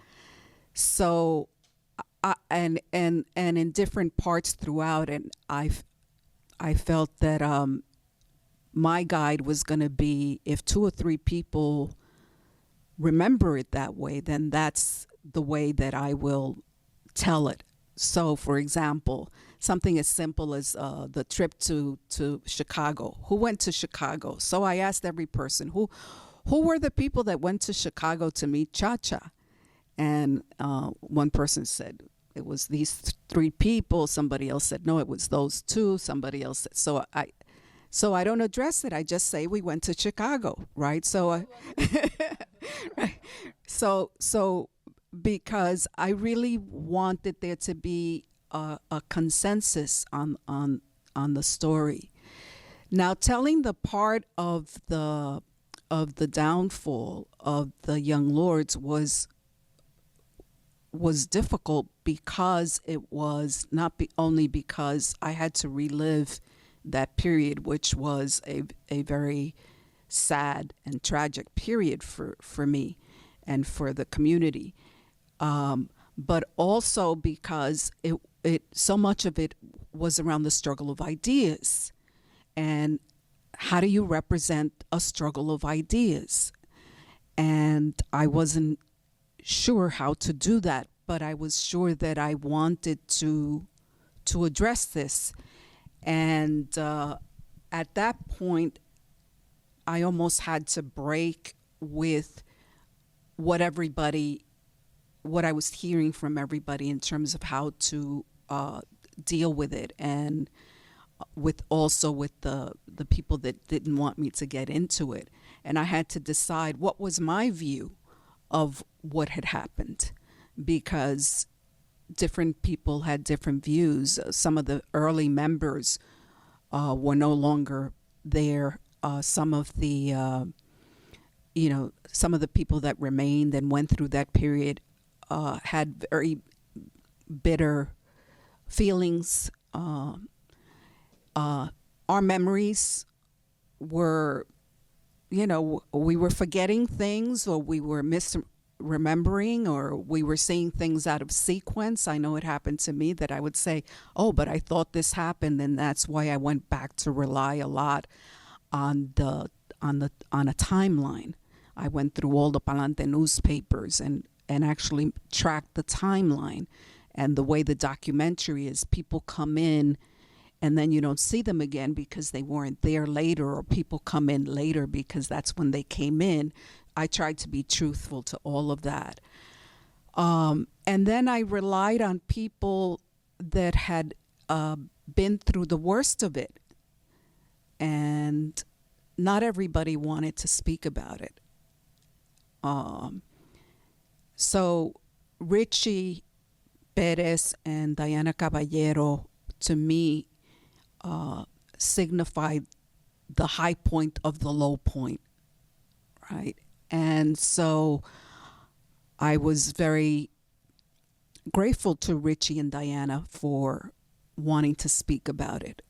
And in different parts throughout, and I felt that my guide was going to be, if 2 or 3 people remember it that way, then that's the way that I will tell it. So, for example, something as simple as the trip to Chicago. Who went to Chicago? So I asked every person, who were the people that went to Chicago to meet Cha-Cha? And one person said, it was these 3 people. Somebody else said, no, it was those 2. Somebody else said, so I don't address it. I just say we went to Chicago, right? So, right. So because I really wanted there to be a consensus on the story. Now, telling the part of the downfall of the Young Lords was difficult, because it was not only because I had to relive that period, which was a very sad and tragic period for me and for the community, but also because it so much of it was around the struggle of ideas, and how do you represent a struggle of ideas? And I wasn't sure how to do that, but I was sure that I wanted to address this. And at that point, I almost had to break with what I was hearing from everybody in terms of how to deal with it, and with the people that didn't want me to get into it. And I had to decide what was my view of what had happened, because different people had different views. Some of the early members were no longer there. Some of the people that remained and went through that period had very bitter feelings. Our memories were, we were forgetting things, or we were misremembering, or we were seeing things out of sequence. I know it happened to me that I would say, oh, but I thought this happened, and that's why I went back to rely a lot on a timeline. I went through all the Palante newspapers and actually tracked the timeline. And the way the documentary is, people come in and then you don't see them again because they weren't there later, or people come in later because that's when they came in. I tried to be truthful to all of that. And then I relied on people that had been through the worst of it. And not everybody wanted to speak about it. So Richie Perez and Diana Caballero, to me, signified the high point of the low point, right? And so I was very grateful to Richie and Diana for wanting to speak about it.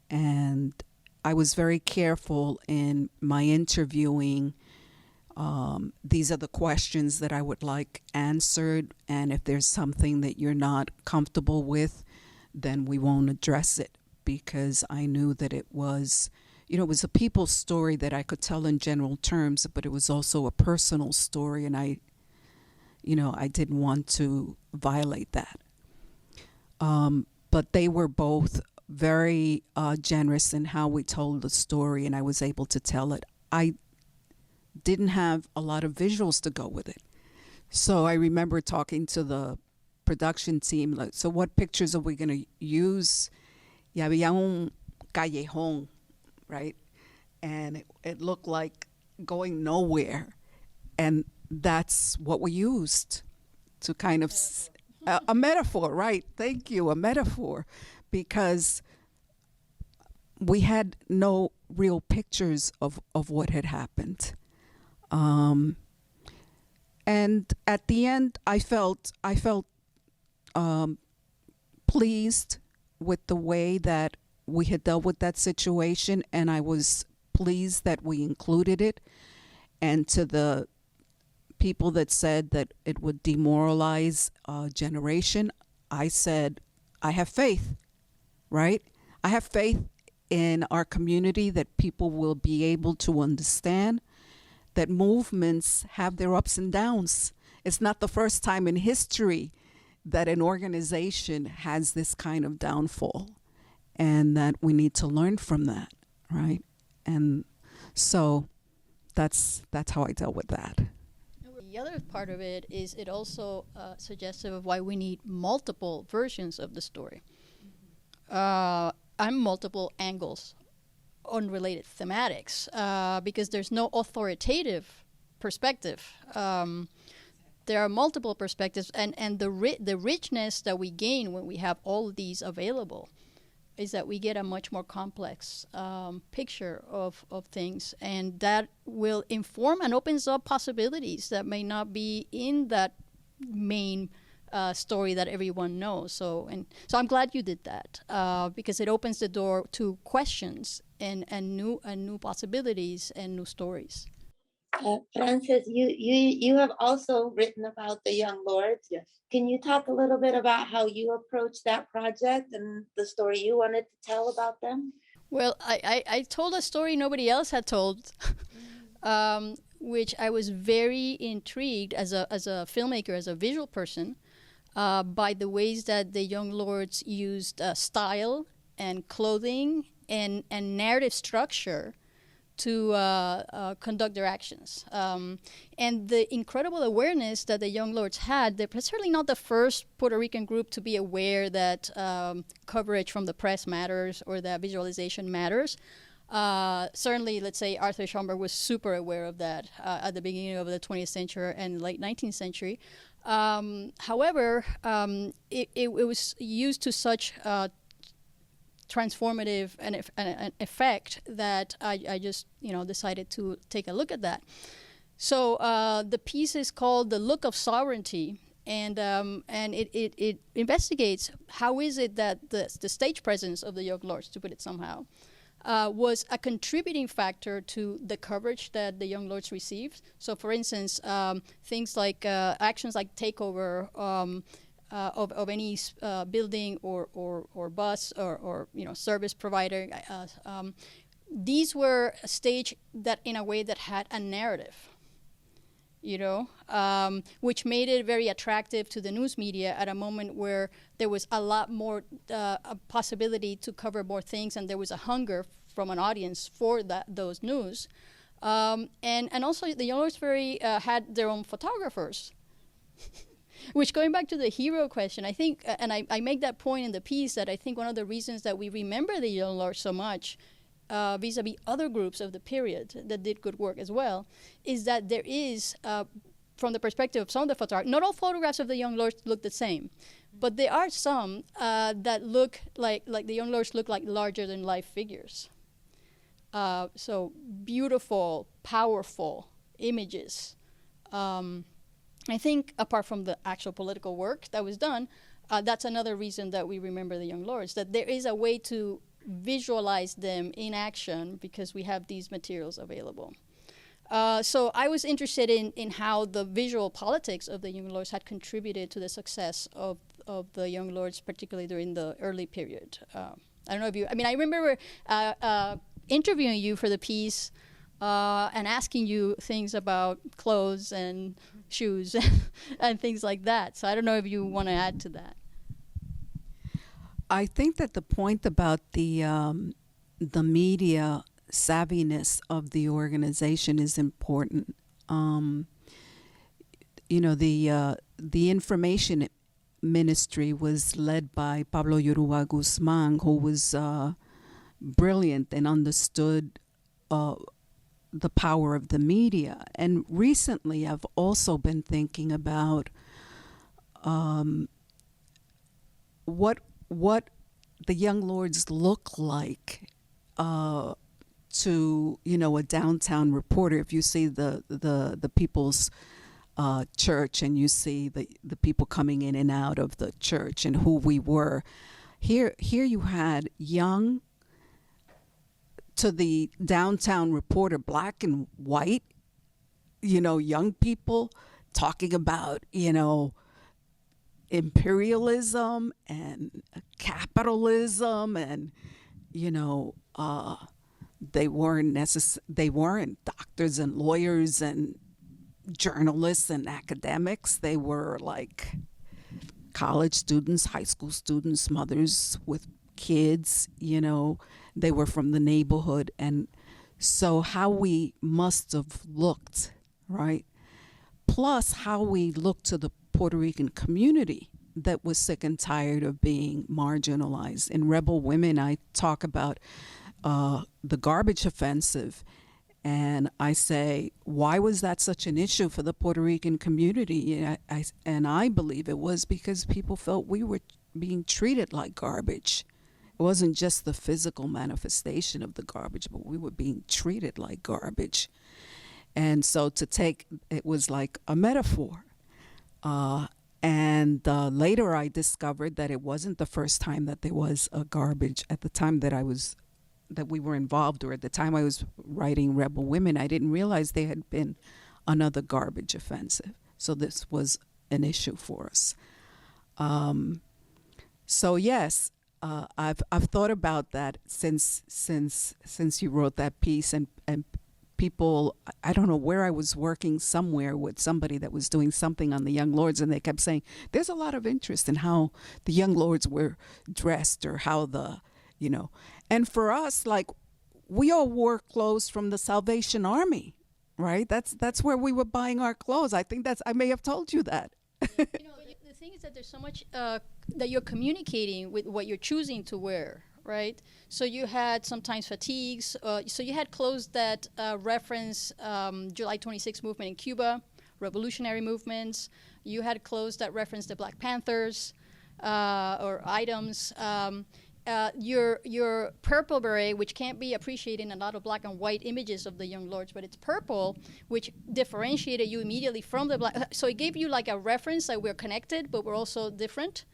And I was very careful in my interviewing. These are the questions that I would like answered, and if there's something that you're not comfortable with, then we won't address it, because I knew that it was, it was a people's story that I could tell in general terms, but it was also a personal story, and I didn't want to violate that. But they were both very generous in how we told the story, and I was able to tell it. I didn't have a lot of visuals to go with it. So I remember talking to the production team, like, so what pictures are we going to use? Y había un callejón, right? And it looked like going nowhere. And that's what we used to kind of, a metaphor, right? Thank you, a metaphor. Because we had no real pictures of what had happened. And at the end, I felt pleased with the way that we had dealt with that situation, and I was pleased that we included it. And to the people that said that it would demoralize a generation, I said, I have faith, right? I have faith in our community that people will be able to understand that movements have their ups and downs. It's not the first time in history that an organization has this kind of downfall, and that we need to learn from that, right? And so that's how I dealt with that. The other part of it is it also suggestive of why we need multiple versions of the story. I'm multiple angles, unrelated thematics, because there's no authoritative perspective. There are multiple perspectives, and the richness that we gain when we have all of these available is that we get a much more complex picture of things, and that will inform and opens up possibilities that may not be in that main story that everyone knows. So I'm glad you did that, because it opens the door to questions and new possibilities and new stories. Frances, you have also written about the Young Lords. Yes. Can you talk a little bit about how you approached that project and the story you wanted to tell about them? Well, I told a story nobody else had told, which I was very intrigued as a filmmaker, as a visual person, by the ways that the Young Lords used style and clothing and narrative structure to conduct their actions. And the incredible awareness that the Young Lords had, they're certainly not the first Puerto Rican group to be aware that coverage from the press matters or that visualization matters. Certainly, let's say Arthur Schomburg was super aware of that at the beginning of the 20th century and late 19th century. However, it was used to such transformative an effect that I just decided to take a look at that. So the piece is called "The Look of Sovereignty," and it investigates how is it that the stage presence of the Young Lords, to put it somehow, was a contributing factor to the coverage that the Young Lords received. So, for instance, things like actions like takeover of any building or bus or service provider. These were staged that in a way that had a narrative, which made it very attractive to the news media at a moment where there was a lot more a possibility to cover more things, and there was a hunger from an audience for those news. And also the Young Lords had their own photographers. Which, going back to the hero question, I think, and I make that point in the piece, that I think one of the reasons that we remember the Young Lords so much, vis-a-vis other groups of the period that did good work as well, is that there is, from the perspective of some of the photographers, not all photographs of the Young Lords look the same, but there are some that look like the Young Lords look like larger-than-life figures. So beautiful, powerful images. I think apart from the actual political work that was done, that's another reason that we remember the Young Lords, that there is a way to visualize them in action because we have these materials available. So I was interested in how the visual politics of the Young Lords had contributed to the success of the Young Lords, particularly during the early period. I don't know if you, I mean, I remember interviewing you for the piece and asking you things about clothes and shoes and things like that. So I don't know if you want to add to that. I think that the point about the media savviness of the organization is important. You know, the information ministry was led by Pablo Yoruba Guzman, who was brilliant and understood the power of the media. And recently, I've also been thinking about what the Young Lords look like to, you know, a downtown reporter. If you see the people's church and you see the people coming in and out of the church and who we were, here you had young to the downtown reporter, black and white, you know, young people talking about, you know, imperialism and capitalism, and you know, they weren't doctors and lawyers and journalists and academics. They were like college students, high school students, mothers with kids, you know. They were from the neighborhood. And so how we must have looked, right? Plus how we looked to the Puerto Rican community that was sick and tired of being marginalized. In Rebel Women, I talk about the garbage offensive, and I say, why was that such an issue for the Puerto Rican community? And I believe it was because people felt we were being treated like garbage. It wasn't just the physical manifestation of the garbage, but we were being treated like garbage. And so it was like a metaphor. And later I discovered that it wasn't the first time that there was a garbage. At the time that we were involved, or at the time I was writing Rebel Women, I didn't realize there had been another garbage offensive. So this was an issue for us. So yes, I've thought about that since you wrote that piece, and people, I don't know where I was working somewhere with somebody that was doing something on the Young Lords, and they kept saying, there's a lot of interest in how the Young Lords were dressed, or how you know. And for us, like, we all wore clothes from the Salvation Army, right? That's where we were buying our clothes. I think I may have told you that. You know, the thing is that there's so much that you're communicating with what you're choosing to wear, right? So you had sometimes fatigues. So you had clothes that reference July 26 movement in Cuba, revolutionary movements. You had clothes that reference the Black Panthers or items. Your purple beret, which can't be appreciated in a lot of black and white images of the Young Lords, but it's purple, which differentiated you immediately from the black. So it gave you like a reference that we're connected, but we're also different.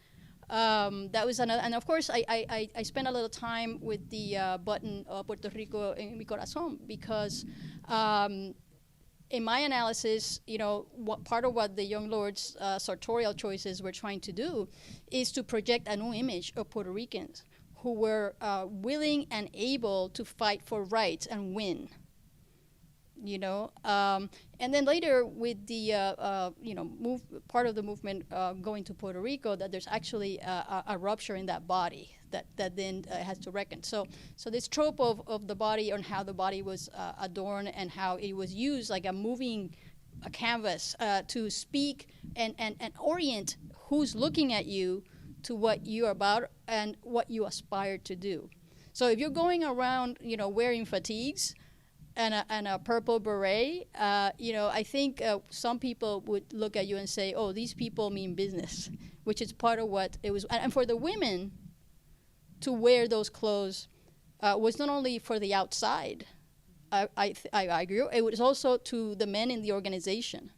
That was another, and of course I spent a little time with the button Puerto Rico en mi corazón, because in my analysis, you know, part of what the Young Lords' sartorial choices were trying to do is to project a new image of Puerto Ricans who were willing and able to fight for rights and win. You know, and then later with the you know, part of the movement going to Puerto Rico, that there's actually a rupture in that body that then has to reckon. So this trope of the body, and how the body was adorned and how it was used like a moving canvas to speak and orient who's looking at you to what you're about and what you aspire to do. So if you're going around, you know, wearing fatigues and a purple beret, you know, I think some people would look at you and say, oh, these people mean business, which is part of what it was. And for the women to wear those clothes was not only for the outside. I agree. It was also to the men in the organization.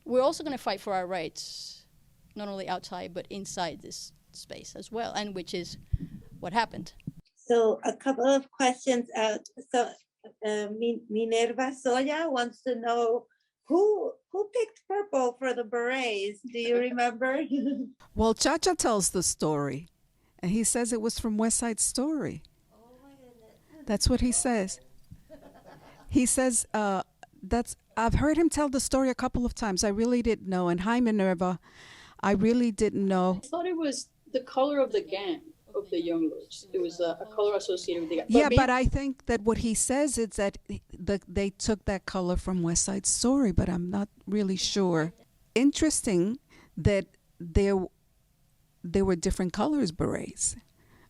We're also going to fight for our rights. not only outside but inside this space as well, and which is what happened. So a couple of questions. Minerva Soya wants to know who picked purple for the berets. Do you remember? Well, Chacha tells the story, and he says it was from West Side Story. That's what he says. He says I've heard him tell the story a couple of times. I really didn't know. And hi, Minerva. I really didn't know. I thought it was the color of the gang of the young lords. It was a color associated with the gang. Yeah, but I think that what he says is that they took that color from West Side Story, but I'm not really sure. Interesting that there were different colors berets.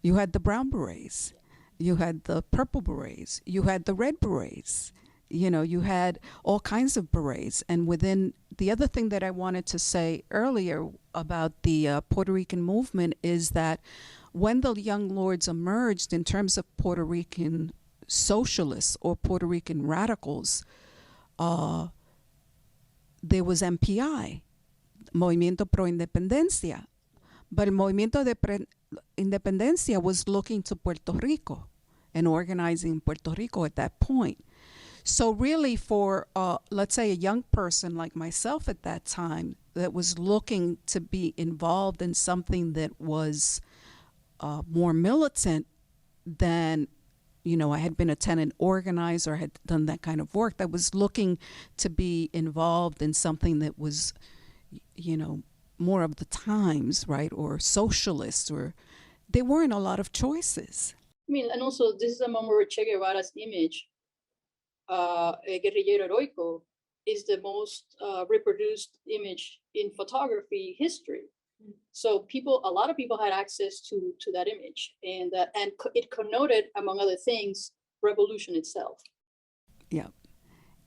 You had the brown berets. You had the purple berets. You had the red berets. You know, you had all kinds of berets. And within the other thing that I wanted to say earlier about the Puerto Rican movement is that when the Young Lords emerged in terms of Puerto Rican socialists or Puerto Rican radicals, there was MPI, Movimiento Pro Independencia. But el Movimiento de Independencia was looking to Puerto Rico and organizing Puerto Rico at that point. So really for, let's say, a young person like myself at that time that was looking to be involved in something that was more militant than, you know, I had been a tenant organizer, I had done that kind of work, that was looking to be involved in something that was, you know, more of the times, right, or socialist, or there weren't a lot of choices. I mean, and also this is a moment where Che Guevara's image, a guerrillero heroico, is the most reproduced image in photography history. So a lot of people had access to that image, and it connoted, among other things, revolution itself. Yeah,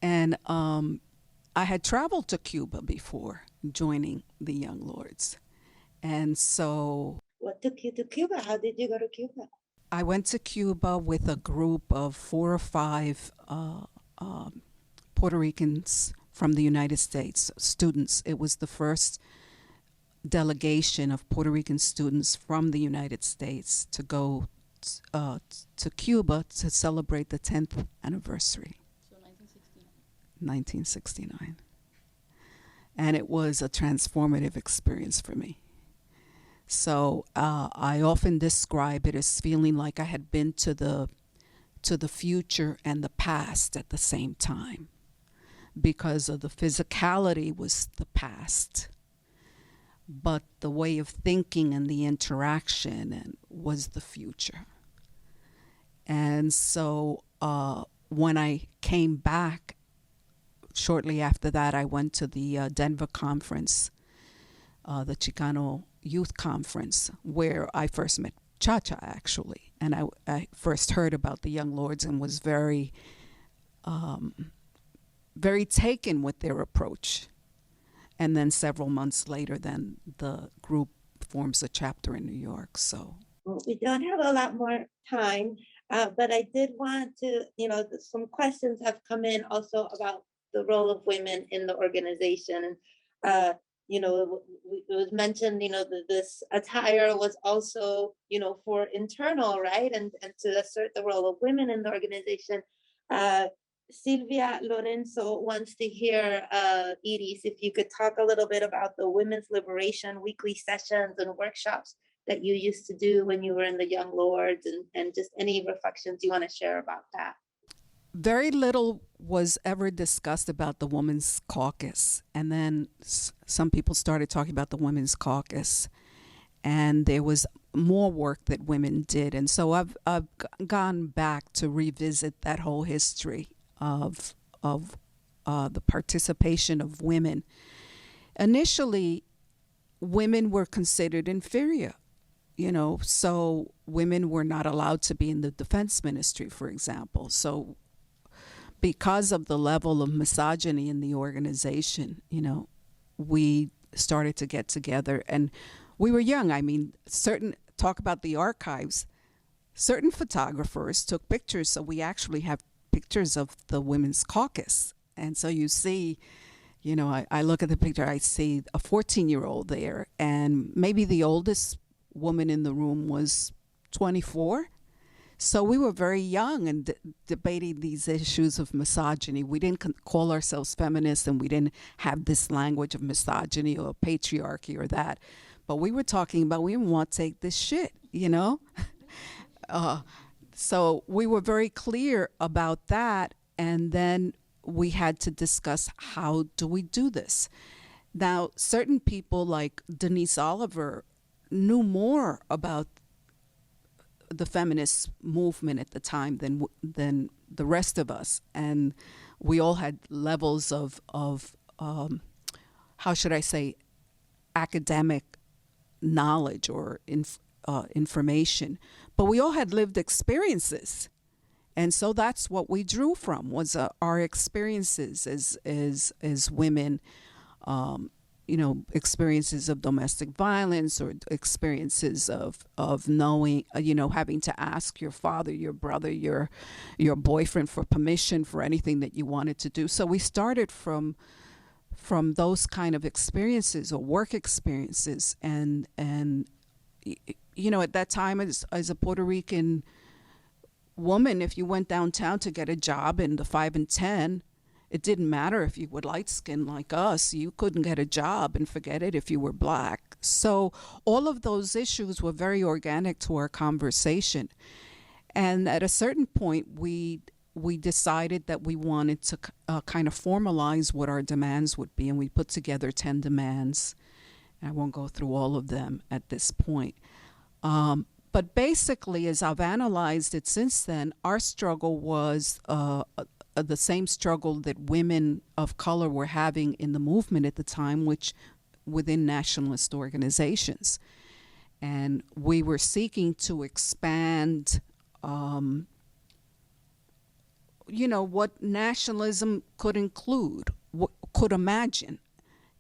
and I had traveled to Cuba before joining the Young Lords, and so. What took you to Cuba? How did you go to Cuba? I went to Cuba with a group of 4 or 5 Puerto Ricans from the United States, students. It was the first delegation of Puerto Rican students from the United States to go to Cuba to celebrate the 10th anniversary. So 1969. 1969. And it was a transformative experience for me. So I often describe it as feeling like I had been to the future and the past at the same time, because of the physicality was the past, but the way of thinking and the interaction was the future. And so when I came back, shortly after that, I went to the Denver conference, the Chicano Youth Conference, where I first met Chacha, actually. And I first heard about the Young Lords and was very, very taken with their approach. And then several months later, then the group forms a chapter in New York. So well, we don't have a lot more time, but I did want to, some questions have come in also about the role of women in the organization. And it was mentioned, that this attire was also, for internal, right? And to assert the role of women in the organization. Silvia Lorenzo wants to hear, Iris, if you could talk a little bit about the Women's Liberation weekly sessions and workshops that you used to do when you were in the Young Lords, and just any reflections you want to share about that. Very little was ever discussed about the Women's Caucus. And then some people started talking about the Women's Caucus. And there was more work that women did. And so I've gone back to revisit that whole history of the participation of women. Initially, women were considered inferior. So women were not allowed to be in the defense ministry, for example. So because of the level of misogyny in the organization, we started to get together, and we were young. I mean, talk about the archives, certain photographers took pictures, so we actually have pictures of the Women's Caucus. And so you see, I look at the picture, I see a 14-year-old there, and maybe the oldest woman in the room was 24. So we were very young and debating these issues of misogyny. We didn't call ourselves feminists, and we didn't have this language of misogyny or patriarchy or that. But we were talking about we didn't want to take this shit, So we were very clear about that, and then we had to discuss, how do we do this? Now, certain people like Denise Oliver knew more about the feminist movement at the time than the rest of us, and we all had levels of how should I say, academic knowledge or information, but we all had lived experiences, and so that's what we drew from, was our experiences as women. Experiences of domestic violence, or experiences of knowing, having to ask your father, your brother, your boyfriend for permission for anything that you wanted to do. So we started from those kind of experiences or work experiences, and at that time as a Puerto Rican woman, if you went downtown to get a job in the 5 and 10, it didn't matter if you were light skinned like us, you couldn't get a job, and forget it if you were black. So all of those issues were very organic to our conversation. And at a certain point, we decided that we wanted to kind of formalize what our demands would be, and we put together 10 demands. I won't go through all of them at this point. But basically, as I've analyzed it since then, our struggle was the same struggle that women of color were having in the movement at the time, which within nationalist organizations. And we were seeking to expand, what nationalism could include, what could imagine.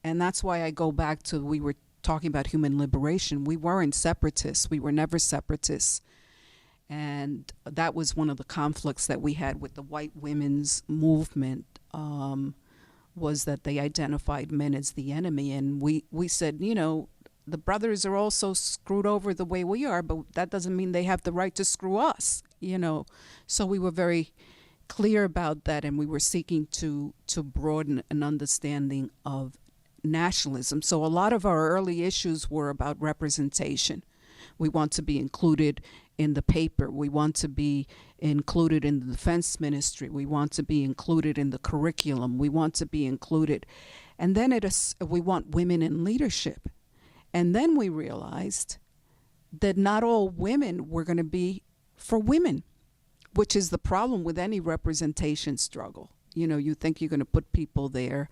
And that's why I go back to, we were talking about human liberation. We weren't separatists. We were never separatists. And that was one of the conflicts that we had with the white women's movement, was that they identified men as the enemy. And we said, the brothers are also screwed over the way we are, but that doesn't mean they have the right to screw us, So we were very clear about that, and we were seeking to broaden an understanding of nationalism. So a lot of our early issues were about representation. We want to be included in the paper. We want to be included in the defense ministry. We want to be included in the curriculum. We want to be included. And then we want women in leadership. And then we realized that not all women were going to be for women, which is the problem with any representation struggle. You think you're going to put people there.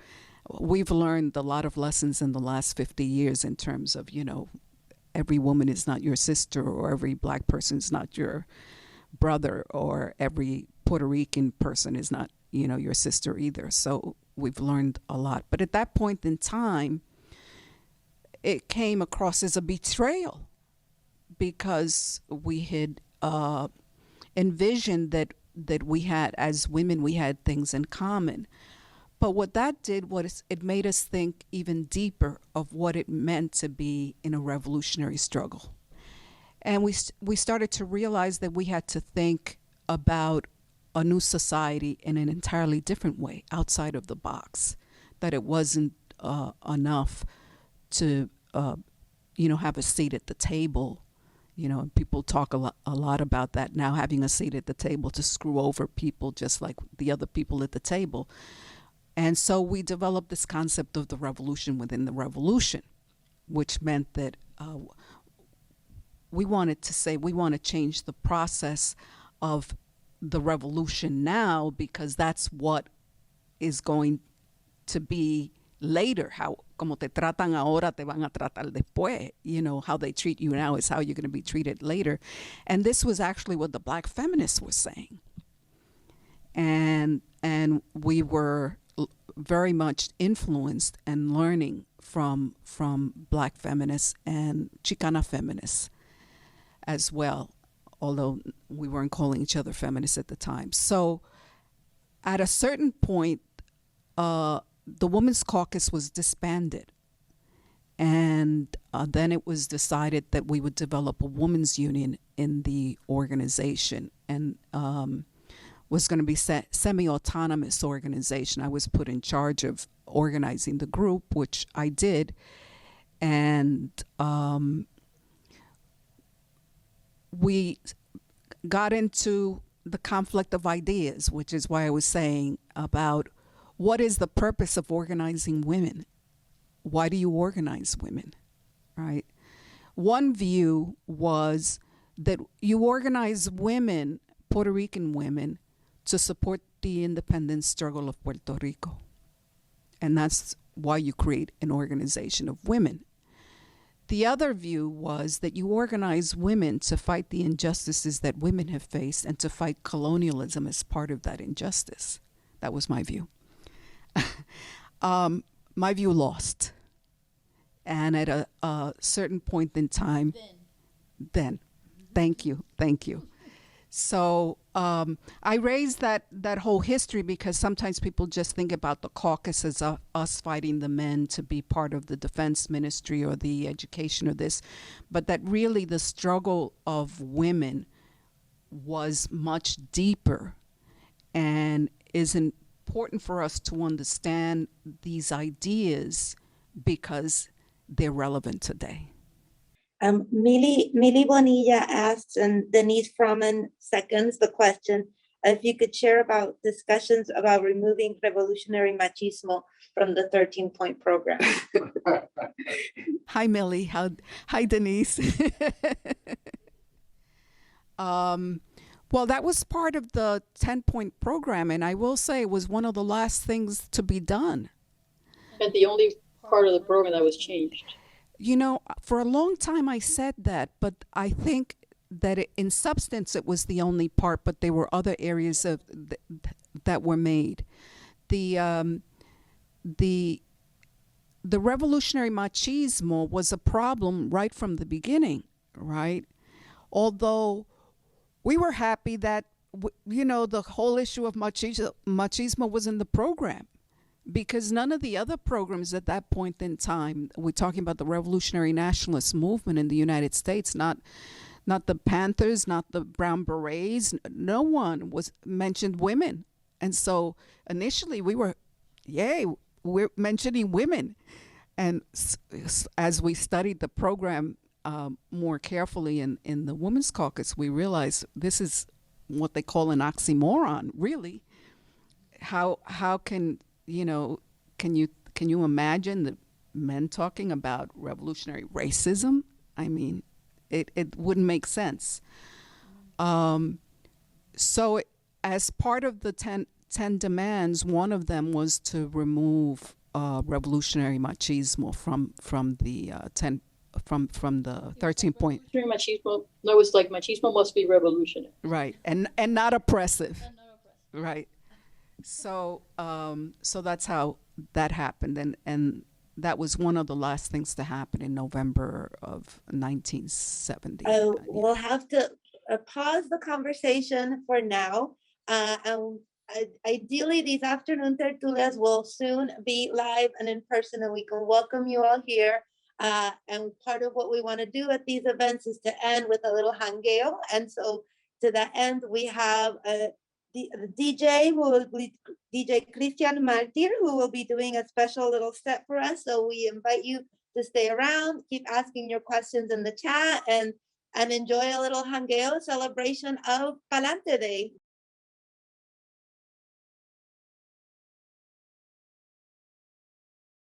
We've learned a lot of lessons in the last 50 years in terms of, every woman is not your sister, or every black person is not your brother, or every Puerto Rican person is not, your sister either. So we've learned a lot. But at that point in time, it came across as a betrayal, because we had envisioned that we had, as women, we had things in common. But what that did was it made us think even deeper of what it meant to be in a revolutionary struggle. And we started to realize that we had to think about a new society in an entirely different way, outside of the box, that it wasn't enough to, have a seat at the table. And people talk a lot about that now, having a seat at the table to screw over people just like the other people at the table. And so we developed this concept of the revolution within the revolution, which meant that we wanted to say we want to change the process of the revolution now, because that's what is going to be later. How como te tratan ahora te van a tratar después. How they treat you now is how you're going to be treated later. And this was actually what the black feminists were saying. And we were very much influenced and learning from black feminists and Chicana feminists as well, although we weren't calling each other feminists at the time. So at a certain point, the Women's Caucus was disbanded. And then it was decided that we would develop a women's union in the organization, and was going to be semi-autonomous organization. I was put in charge of organizing the group, which I did. And we got into the conflict of ideas, which is why I was saying about what is the purpose of organizing women? Why do you organize women, right? One view was that you organize women, Puerto Rican women, to support the independence struggle of Puerto Rico. And that's why you create an organization of women. The other view was that you organize women to fight the injustices that women have faced and to fight colonialism as part of that injustice. That was my view. My view lost. And at a certain point in time, then, thank you. So I raised that whole history because sometimes people just think about the caucus as us fighting the men to be part of the defense ministry or the education or this, but that really the struggle of women was much deeper and is important for us to understand these ideas because they're relevant today. Millie Bonilla asks, and Denise Froman seconds the question, if you could share about discussions about removing revolutionary machismo from the 13-point program. Hi, Millie. Hi, Denise. Well, that was part of the 10-point program, and I will say it was one of the last things to be done. And the only part of the program that was changed. You know, for a long time I said that, but I think that in substance it was the only part, but there were other areas of that were made. The revolutionary machismo was a problem right from the beginning, right? Although we were happy that, the whole issue of machismo was in the program, because none of the other programs at that point in time, we're talking about the revolutionary nationalist movement in the United States, not the Panthers, not the Brown Berets, no one was mentioned women. And so initially we were, we're mentioning women. And as we studied the program more carefully in the Women's Caucus, we realized this is what they call an oxymoron, really. How can can you imagine the men talking about revolutionary racism? I mean, it wouldn't make sense. So as part of the 10 demands, one of them was to remove revolutionary machismo from the 13-point. Machismo, no, it's like machismo must be revolutionary. Right, and not oppressive. Right. So that's how that happened, and that was one of the last things to happen in November of 1970. We'll have to pause the conversation for now. Ideally, these afternoon tertulias will soon be live and in person, and we can welcome you all here. And part of what we want to do at these events is to end with a little hangueo. And so to that end, we have the DJ who will be DJ Christian Martir, who will be doing a special little set for us. So we invite you to stay around, keep asking your questions in the chat, and enjoy a little hangueo celebration of Palante Day.